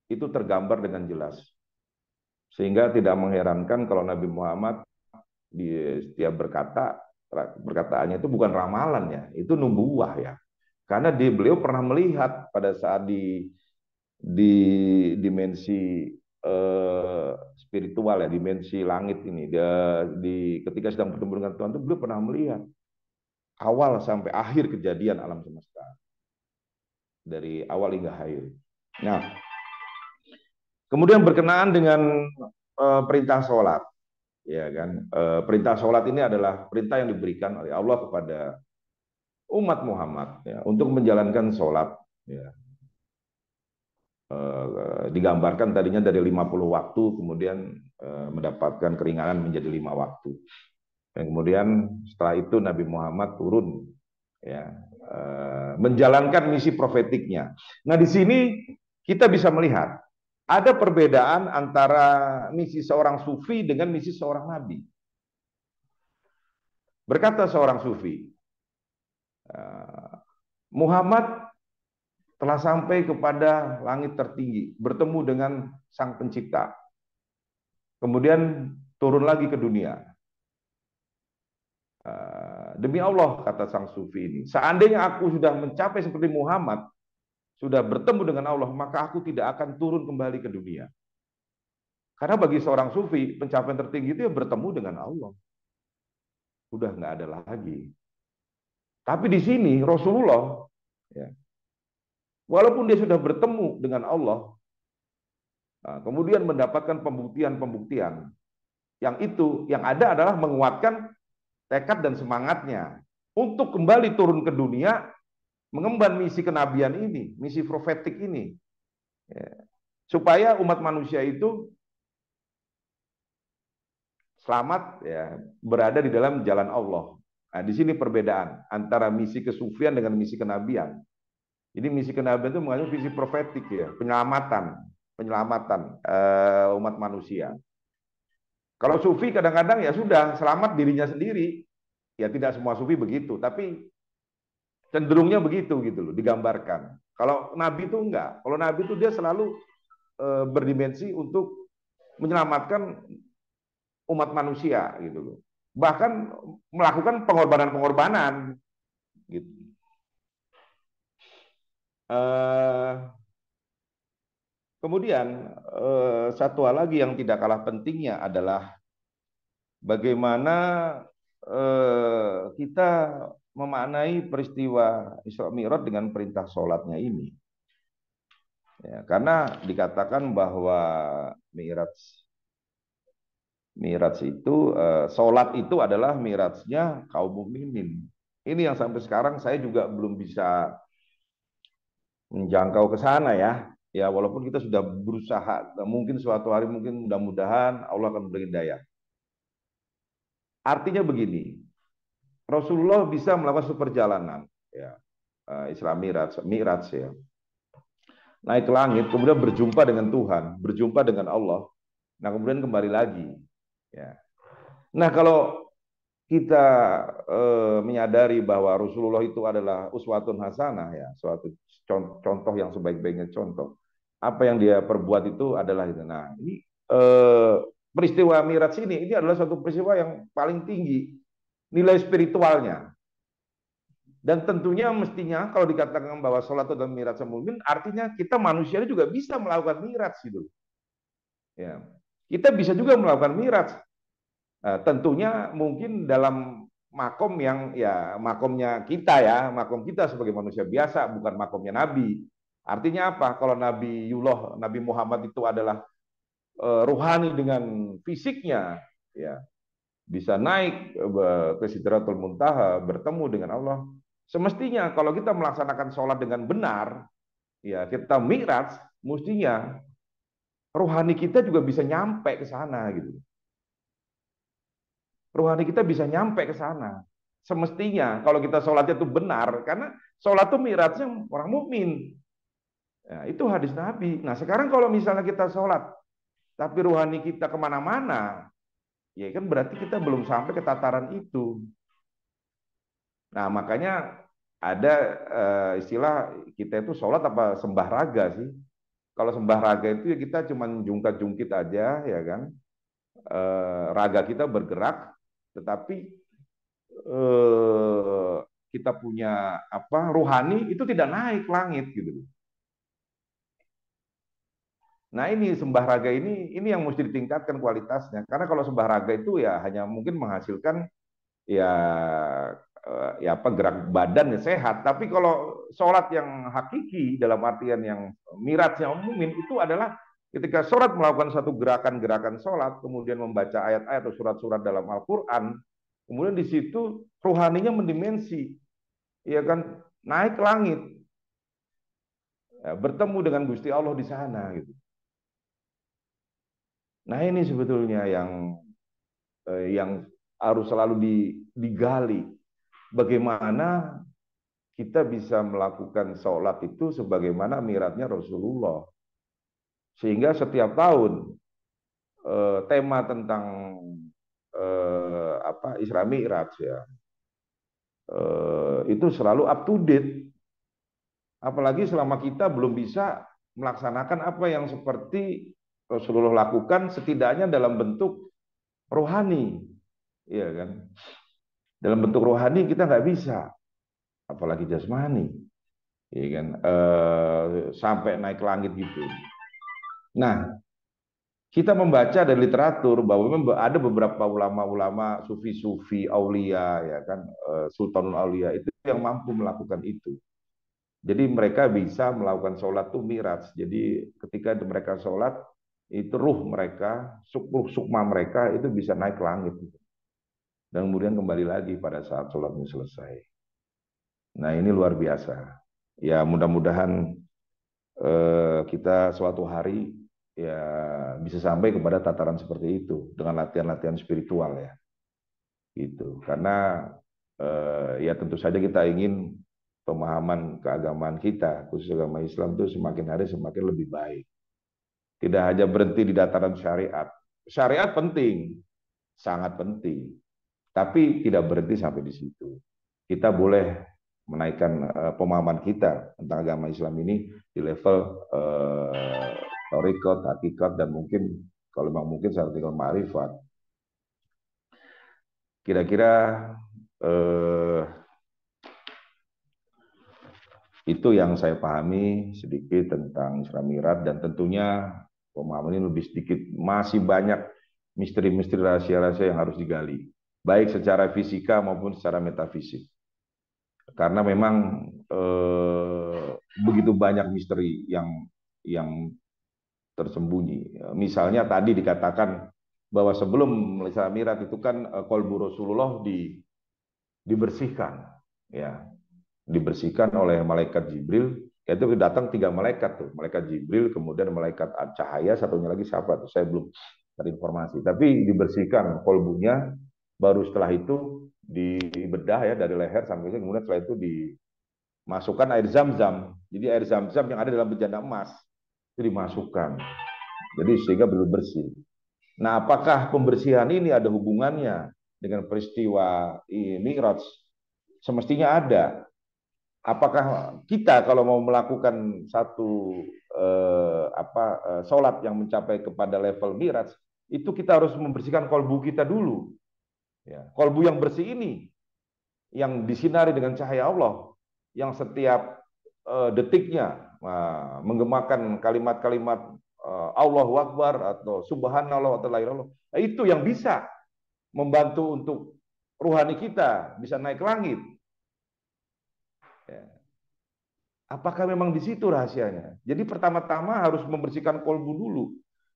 Itu tergambar dengan jelas. Sehingga tidak mengherankan kalau Nabi Muhammad di setiap perkataannya itu bukan ramalan ya, itu nubuwah ya. Karena beliau pernah melihat pada saat di dimensi spiritual ya, dimensi langit ini, ketika sedang bertemu dengan Tuhan itu beliau pernah melihat awal sampai akhir kejadian alam semesta dari awal hingga akhir. Nah, kemudian berkenaan dengan perintah sholat, ya kan? Perintah sholat ini adalah perintah yang diberikan oleh Allah kepada umat Muhammad ya, untuk menjalankan sholat. Ya. Digambarkan tadinya dari 50 waktu, kemudian mendapatkan keringanan menjadi 5 waktu. Dan kemudian setelah itu Nabi Muhammad turun ya, menjalankan misi profetiknya. Nah, di sini kita bisa melihat ada perbedaan antara misi seorang sufi dengan misi seorang nabi. Berkata seorang sufi, Muhammad telah sampai kepada langit tertinggi, bertemu dengan Sang Pencipta. Kemudian turun lagi ke dunia. Demi Allah, kata sang sufi ini, seandainya aku sudah mencapai seperti Muhammad, sudah bertemu dengan Allah, maka aku tidak akan turun kembali ke dunia. Karena bagi seorang sufi, pencapaian tertinggi itu ya bertemu dengan Allah. Udah nggak ada lagi. Tapi di sini Rasulullah, ya, walaupun dia sudah bertemu dengan Allah, kemudian mendapatkan pembuktian-pembuktian, yang ada adalah menguatkan tekad dan semangatnya untuk kembali turun ke dunia, mengemban misi kenabian ini, misi profetik ini, ya, supaya umat manusia itu selamat, ya, berada di dalam jalan Allah. Nah, di sini perbedaan antara misi kesufian dengan misi kenabian. Jadi misi kenabian itu mengandung visi profetik, ya, penyelamatan umat manusia. Kalau sufi kadang-kadang ya sudah selamat dirinya sendiri. Ya tidak semua sufi begitu, tapi cenderungnya begitu gitu loh, digambarkan. Kalau nabi itu enggak. Kalau nabi itu dia selalu berdimensi untuk menyelamatkan umat manusia gitu loh. Bahkan melakukan pengorbanan-pengorbanan gitu. Kemudian satu hal lagi yang tidak kalah pentingnya adalah bagaimana kita memaknai peristiwa Isra Mi'raj dengan perintah sholatnya ini. Ya, karena dikatakan bahwa Mi'raj itu, sholat itu adalah mi'rajnya kaum mukminin. Ini yang sampai sekarang saya juga belum bisa menjangkau ke sana ya. Ya walaupun kita sudah berusaha, mungkin suatu hari mungkin mudah-mudahan Allah akan memberi daya. Artinya begini, Rasulullah bisa melakukan seperjalanan, ya, Isra Mi'raj ya, naik ke langit, kemudian berjumpa dengan Tuhan, berjumpa dengan Allah, nah kemudian kembali lagi, ya. Nah kalau kita menyadari bahwa Rasulullah itu adalah uswatun hasanah, ya, suatu contoh yang sebaik-baiknya contoh, apa yang dia perbuat itu adalah itu. Nah ini peristiwa Mi'raj ini adalah suatu peristiwa yang paling tinggi nilai spiritualnya. Dan tentunya mestinya kalau dikatakan bahwa sholat adalah mi'raj mukmin, artinya kita manusia juga bisa melakukan mi'raj gitu. Ya. Kita bisa juga melakukan mi'raj. Tentunya mungkin dalam makom yang ya makomnya kita ya, makom kita sebagai manusia biasa, bukan makomnya Nabi. Artinya apa? Kalau Nabi Muhammad itu adalah ruhani dengan fisiknya, ya, bisa naik ke Sidratul Muntaha, bertemu dengan Allah. Semestinya kalau kita melaksanakan sholat dengan benar, ya kita mi'raj, mestinya rohani kita juga bisa nyampe ke sana gitu. Rohani kita bisa nyampe ke sana. Semestinya kalau kita sholatnya itu benar, karena sholat itu mi'rajnya orang mukmin. Ya, itu hadis Nabi. Nah sekarang kalau misalnya kita sholat, tapi rohani kita kemana-mana, ya kan berarti kita belum sampai ke tataran itu. Nah, makanya ada istilah kita itu sholat apa sembah raga sih. Kalau sembah raga itu ya kita cuma jungkat-jungkit aja, ya kan. Raga kita bergerak, tetapi kita punya apa rohani itu tidak naik langit gitu. Nah ini sembah raga ini yang mesti ditingkatkan kualitasnya. Karena kalau sembah raga itu ya hanya mungkin menghasilkan ya ya apa gerak badan yang sehat. Tapi kalau sholat yang hakiki dalam artian yang mi'raj yang umumin itu adalah ketika sholat melakukan satu gerakan-gerakan sholat, kemudian membaca ayat-ayat atau surat-surat dalam Al-Quran, kemudian di situ rohaninya mendimensi, ya kan, naik ke langit, ya, bertemu dengan Gusti Allah di sana gitu. Nah ini sebetulnya yang harus selalu digali. Bagaimana kita bisa melakukan sholat itu sebagaimana mi'rajnya Rasulullah. Sehingga setiap tahun tema tentang Isra Mi'raj ya itu selalu up to date. Apalagi selama kita belum bisa melaksanakan apa yang seperti Rasulullah lakukan, setidaknya dalam bentuk rohani, ya kan? Dalam bentuk rohani kita nggak bisa, apalagi jasmani, ya kan? Sampai naik langit gitu. Nah, kita membaca dari literatur bahwa memang ada beberapa ulama-ulama sufi-sufi aulia, ya kan, sultanul aulia itu yang mampu melakukan itu. Jadi mereka bisa melakukan sholat tuh mi'raj. Jadi ketika mereka sholat, itu ruh mereka, sukma mereka itu bisa naik ke langit. Dan kemudian kembali lagi pada saat sholatnya selesai. Nah ini luar biasa. Ya mudah-mudahan kita suatu hari ya bisa sampai kepada tataran seperti itu dengan latihan-latihan spiritual ya. Gitu. Karena ya tentu saja kita ingin pemahaman keagamaan kita, khusus agama Islam itu semakin hari semakin lebih baik. Tidak hanya berhenti di dataran syariat. Syariat penting, sangat penting. Tapi tidak berhenti sampai di situ. Kita boleh menaikkan pemahaman kita tentang agama Islam ini di level thariqat, hakikat, dan mungkin kalau memang mungkin sampai dengan ma'rifat. Kira-kira itu yang saya pahami sedikit tentang Isra Mi'raj, dan tentunya pemahaman ini lebih sedikit, masih banyak misteri-misteri rahasia-rahasia yang harus digali, baik secara fisika maupun secara metafisik. Karena memang begitu banyak misteri yang tersembunyi. Misalnya tadi dikatakan bahwa sebelum Isra Mi'raj itu kan qalbu Rasulullah dibersihkan, ya. Dibersihkan oleh malaikat Jibril, yaitu datang 3 malaikat tuh, malaikat Jibril, kemudian malaikat cahaya, satunya lagi siapa tuh, saya belum cari informasi, tapi dibersihkan kolbunya, baru setelah itu dibedah ya dari leher sampai sini, kemudian setelah itu dimasukkan air zam-zam, jadi air zam-zam yang ada dalam bejana emas itu dimasukkan, jadi sehingga belum bersih. Nah, apakah pembersihan ini ada hubungannya dengan peristiwa Mi'raj? Semestinya ada. Apakah kita kalau mau melakukan satu sholat yang mencapai kepada level mi'raj, itu kita harus membersihkan kolbu kita dulu. Ya, kolbu yang bersih ini, yang disinari dengan cahaya Allah, yang setiap detiknya menggemakan kalimat-kalimat Allahu Akbar atau Subhanallah atau la ilaha illallah, itu yang bisa membantu untuk ruhani kita bisa naik ke langit. Ya. Apakah memang di situ rahasianya? Jadi pertama-tama harus membersihkan kolbu dulu.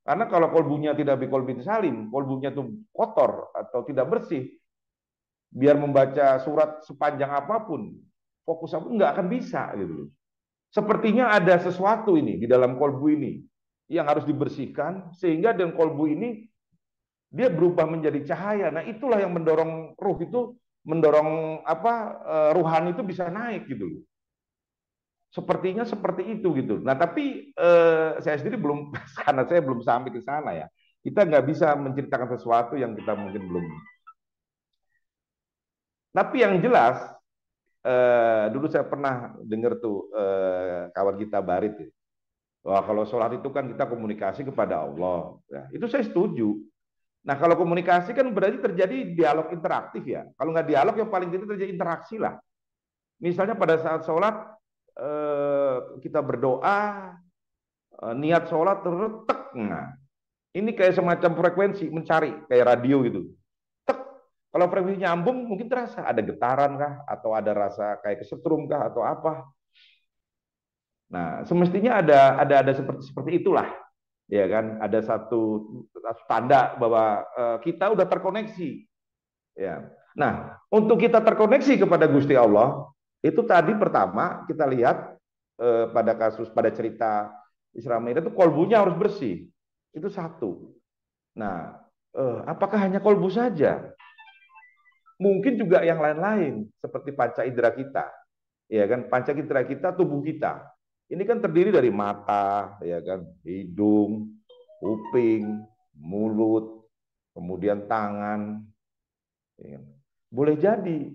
Karena kalau kolbunya tidak biqolbin salim, kolbunya itu kotor atau tidak bersih, biar membaca surat sepanjang apapun, fokus apapun nggak akan bisa gitu. Sepertinya ada sesuatu ini di dalam kolbu ini yang harus dibersihkan, sehingga dengan kolbu ini dia berubah menjadi cahaya. Nah itulah yang mendorong ruh itu, mendorong ruhan itu bisa naik gitu. Sepertinya seperti itu gitu. Nah tapi saya sendiri belum, karena saya belum sampai ke sana ya. Kita nggak bisa menceritakan sesuatu yang kita mungkin belum. Tapi yang jelas, dulu saya pernah dengar tuh kawan kita Barit ya. Wah kalau sholat itu kan kita komunikasi kepada Allah. Ya, itu saya setuju. Nah kalau komunikasi kan berarti terjadi dialog interaktif ya. Kalau nggak dialog yang paling tidak terjadi interaksi lah. Misalnya pada saat sholat kita berdoa, niat sholat terletak. Nah, ini kayak semacam frekuensi mencari kayak radio gitu. Tek. Kalau frekuensi nyambung mungkin terasa ada getaran kah, atau ada rasa kayak kesetrum kah, atau apa. Nah, semestinya ada seperti itulah, ya kan? Ada satu tanda bahwa kita udah terkoneksi. Ya. Nah, untuk kita terkoneksi kepada Gusti Allah, itu tadi pertama kita lihat pada cerita Isra Mi'raj itu kolbunya harus bersih. Itu satu. Nah, apakah hanya kolbu saja? Mungkin juga yang lain-lain seperti panca indera kita. ya kan, panca indera kita, tubuh kita. Ini kan terdiri dari mata, ya kan, hidung, kuping, mulut, kemudian tangan. Ya kan. Boleh jadi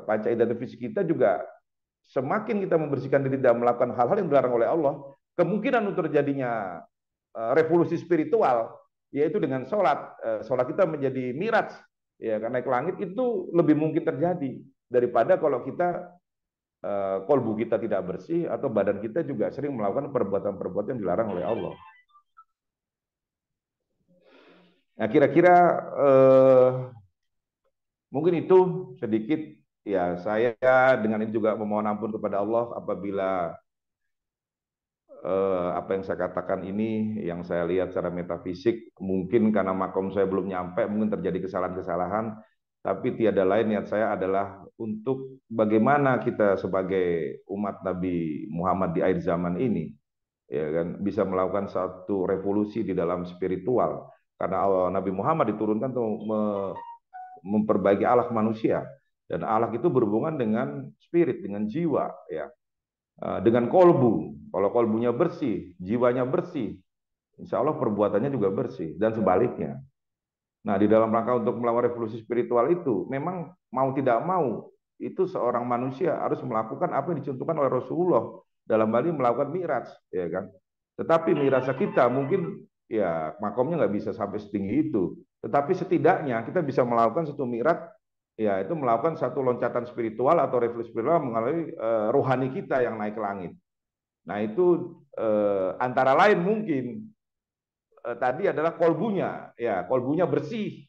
panca indera fisik kita juga semakin kita membersihkan diri dan melakukan hal-hal yang dilarang oleh Allah, kemungkinan untuk terjadinya revolusi spiritual, yaitu dengan sholat, sholat kita menjadi miraj, ya kan, naik ke langit, itu lebih mungkin terjadi daripada kalau kita kolbu kita tidak bersih atau badan kita juga sering melakukan perbuatan-perbuatan yang dilarang oleh Allah. Nah, kira-kira mungkin itu sedikit ya, saya dengan ini juga memohon ampun kepada Allah apabila apa yang saya katakan ini, yang saya lihat secara metafisik, mungkin karena makom saya belum nyampe, mungkin terjadi kesalahan-kesalahan, tapi tiada lain niat saya adalah untuk bagaimana kita sebagai umat Nabi Muhammad di akhir zaman ini, ya kan, bisa melakukan satu revolusi di dalam spiritual, karena Nabi Muhammad diturunkan untuk memperbaiki akhlak manusia, dan akhlak itu berhubungan dengan spirit, dengan jiwa, ya, dengan kolbu. Kalau kolbunya bersih, jiwanya bersih, insya Allah perbuatannya juga bersih, dan sebaliknya. Nah, di dalam rangka untuk melawan revolusi spiritual itu, memang mau tidak mau, itu seorang manusia harus melakukan apa yang dicontohkan oleh Rasulullah dalam hal ini melakukan mi'raj, ya kan. Tetapi mi'raj kita mungkin ya makomnya nggak bisa sampai setinggi itu. Tetapi setidaknya kita bisa melakukan satu mi'raj, ya itu melakukan satu loncatan spiritual atau revolusi spiritual mengalami rohani kita yang naik ke langit. Nah, itu antara lain mungkin tadi adalah kolbunya, ya kolbunya bersih.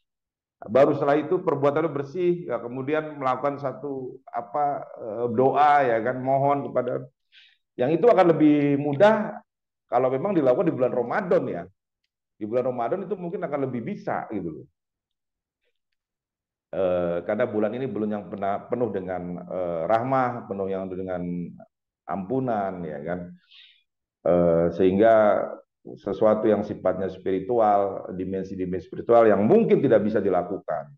Baru setelah itu perbuatannya bersih, ya, kemudian melakukan satu apa doa, ya kan, mohon kepada, yang itu akan lebih mudah kalau memang dilakukan di bulan Ramadan, ya. Di bulan Ramadan itu mungkin akan lebih bisa gitu loh. Karena bulan ini bulan yang penuh dengan rahmah, penuh yang dengan ampunan, ya kan. Sehingga sesuatu yang sifatnya spiritual, dimensi-dimensi spiritual yang mungkin tidak bisa dilakukan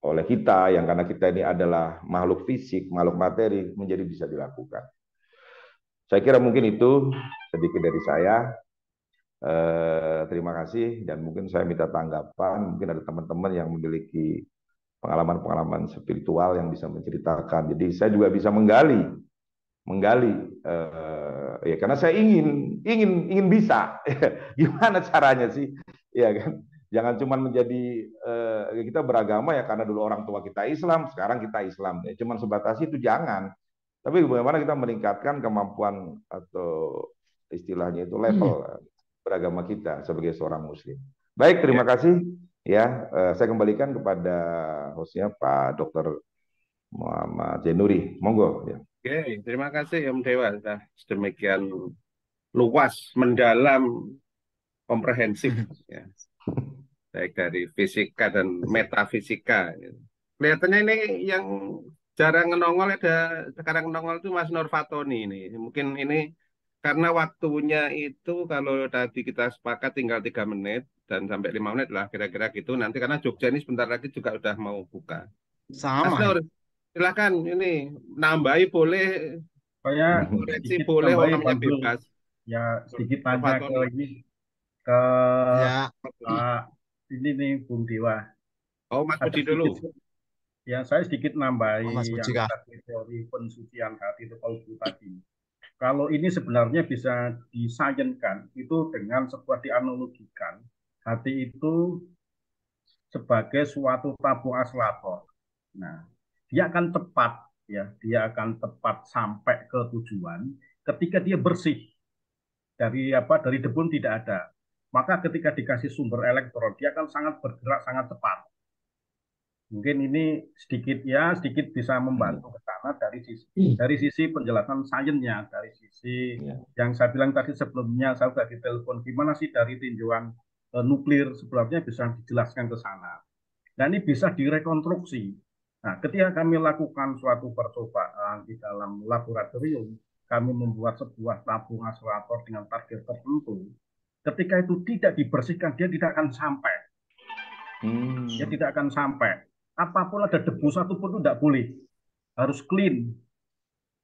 oleh kita, yang karena kita ini adalah makhluk fisik, makhluk materi, menjadi bisa dilakukan. Saya kira mungkin itu sedikit dari saya. Terima kasih, dan mungkin saya minta tanggapan, mungkin ada teman-teman yang memiliki pengalaman-pengalaman spiritual yang bisa menceritakan. Jadi saya juga bisa menggali, ya karena saya ingin bisa. Gimana caranya sih, ya kan? Jangan cuma menjadi kita beragama ya karena dulu orang tua kita Islam, sekarang kita Islam. Ya, cuma sebatas itu jangan. Tapi bagaimana kita meningkatkan kemampuan atau istilahnya itu level beragama kita sebagai seorang muslim. Baik, terima kasih. Ya, saya kembalikan kepada hostnya Pak Dr. Muhammad Zainuri. Monggo. Ya. Oke, terima kasih Om Dewa. Sudah sedemikian luas, mendalam, komprehensif, ya. Baik dari fisika dan metafisika. Kelihatannya ini yang jarang nongol, ada sekarang nongol itu Mas Nur Fatoni ini. Mungkin ini karena waktunya itu kalau tadi kita sepakat tinggal 3 menit dan sampai 5 menit lah kira-kira gitu. Nanti karena Jogja ini sebentar lagi juga udah mau buka. Mas Sama. Nur, silakan ini nambahi boleh, Saya koreksi sedikit boleh, tambahin, orangnya Bang Zul. bebas. Ya, sedikit Nur tanya ke Fatoni. ini, ke Ya, ini nih Bung Dewa. Oh, Mas Ada Budi dulu. sedikit, ya saya sedikit nambahi Mas yang Bujika. tadi teori pensucian hati itu kolbu tadi. Kalau ini sebenarnya bisa disayenkan itu dengan sebuah dianalogikan, hati itu sebagai suatu tabung akselerator. Nah, dia akan tepat, ya, dia akan tepat sampai ke tujuan ketika dia bersih dari debu tidak ada. Maka ketika dikasih sumber elektron, dia akan sangat bergerak sangat cepat. Mungkin ini sedikit bisa membantu ke sana dari sisi penjelasan sainsnya, dari sisi yang saya bilang tadi sebelumnya, saya sudah ditelepon gimana sih dari tinjauan nuklir sebenarnya bisa dijelaskan ke sana. Nah, ini bisa direkonstruksi. Nah, ketika kami lakukan suatu percobaan di dalam laboratorium, kami membuat sebuah tabung akselerator dengan target tertentu. Ketika itu tidak dibersihkan, dia tidak akan sampai. Dia tidak akan sampai. apapun ada debu satupun itu tidak boleh, harus clean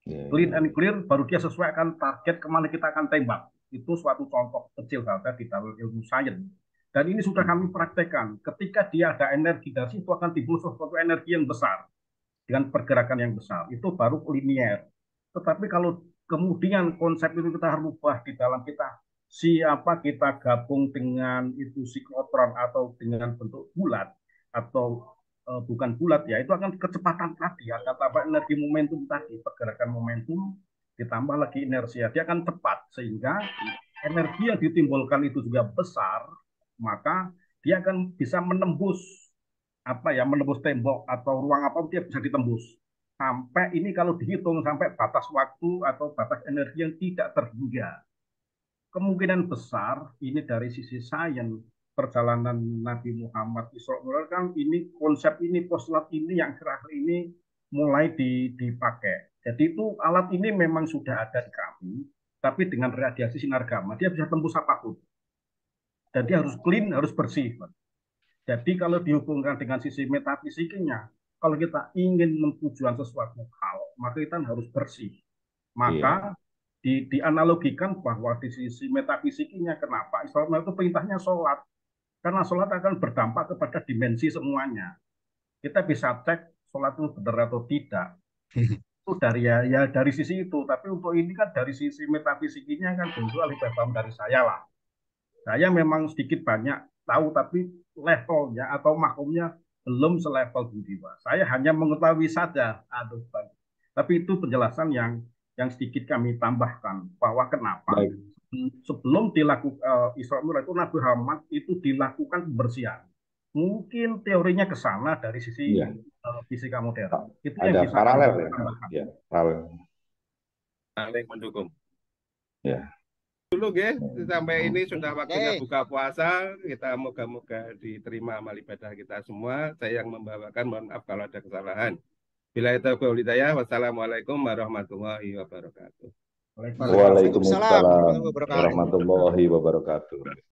Ya. and clear, baru dia sesuaikan target kemana kita akan tembak. Itu suatu contoh kecil saja di dalam ilmu sains. Dan ini sudah kami praktekkan. Ketika dia ada energi dari situ akan timbul suatu energi yang besar dengan pergerakan yang besar. Itu baru linier. Tetapi kalau kemudian konsep itu kita rubah di dalam kita, siapa kita gabung dengan itu siklotron atau dengan bentuk bulat atau bukan bulat ya, itu akan kecepatan tadi, akan tambah energi momentum tadi, pergerakan momentum ditambah lagi inersia, dia akan cepat sehingga energi yang ditimbulkan itu juga besar, maka dia akan bisa menembus apa ya, menembus tembok atau ruang apa dia bisa ditembus. Sampai ini kalau dihitung sampai batas waktu atau batas energi yang tidak terhingga. Kemungkinan besar ini dari sisi sains perjalanan Nabi Muhammad Isra Mi'raj kan ini konsep ini postulat ini yang terakhir ini mulai dipakai. Jadi itu alat ini memang sudah ada di kami, tapi dengan radiasi sinar gamma dia bisa tembus apapun. Dan dia harus clean, harus bersih. Jadi kalau dihubungkan dengan sisi metafisiknya, kalau kita ingin mentujuan sesuatu hal, maka kita harus bersih. Maka dianalogikan bahwa di sisi metafisiknya, kenapa Islam itu perintahnya sholat, karena sholat akan berdampak kepada dimensi semuanya. Kita bisa cek sholat itu benar atau tidak, itu dari ya dari sisi itu. Tapi untuk ini kan dari sisi metafisiknya kan tentu alih paham dari saya lah. Saya memang sedikit banyak tahu, tapi levelnya atau makomnya belum selevel Budiwa. Saya hanya mengetahui saja, tapi itu penjelasan yang sedikit kami tambahkan bahwa kenapa sebelum dilakukan Isra Mi'raj itu Nabi Muhammad itu dilakukan pembersihan. Mungkin teorinya ke sana dari sisi fisika modern. Itu yang Ada bisa paralel kami ya. tambahkan. Ya, paralel. Saling mendukung. Ya. Dulu sampai ini sudah waktunya buka puasa. Kita moga-moga diterima amal ibadah kita semua. Saya yang membawakan, mohon maaf kalau ada kesalahan. Bila itu hidayah, wassalamualaikum warahmatullahi wabarakatuh. Waalaikumsalam warahmatullahi wabarakatuh.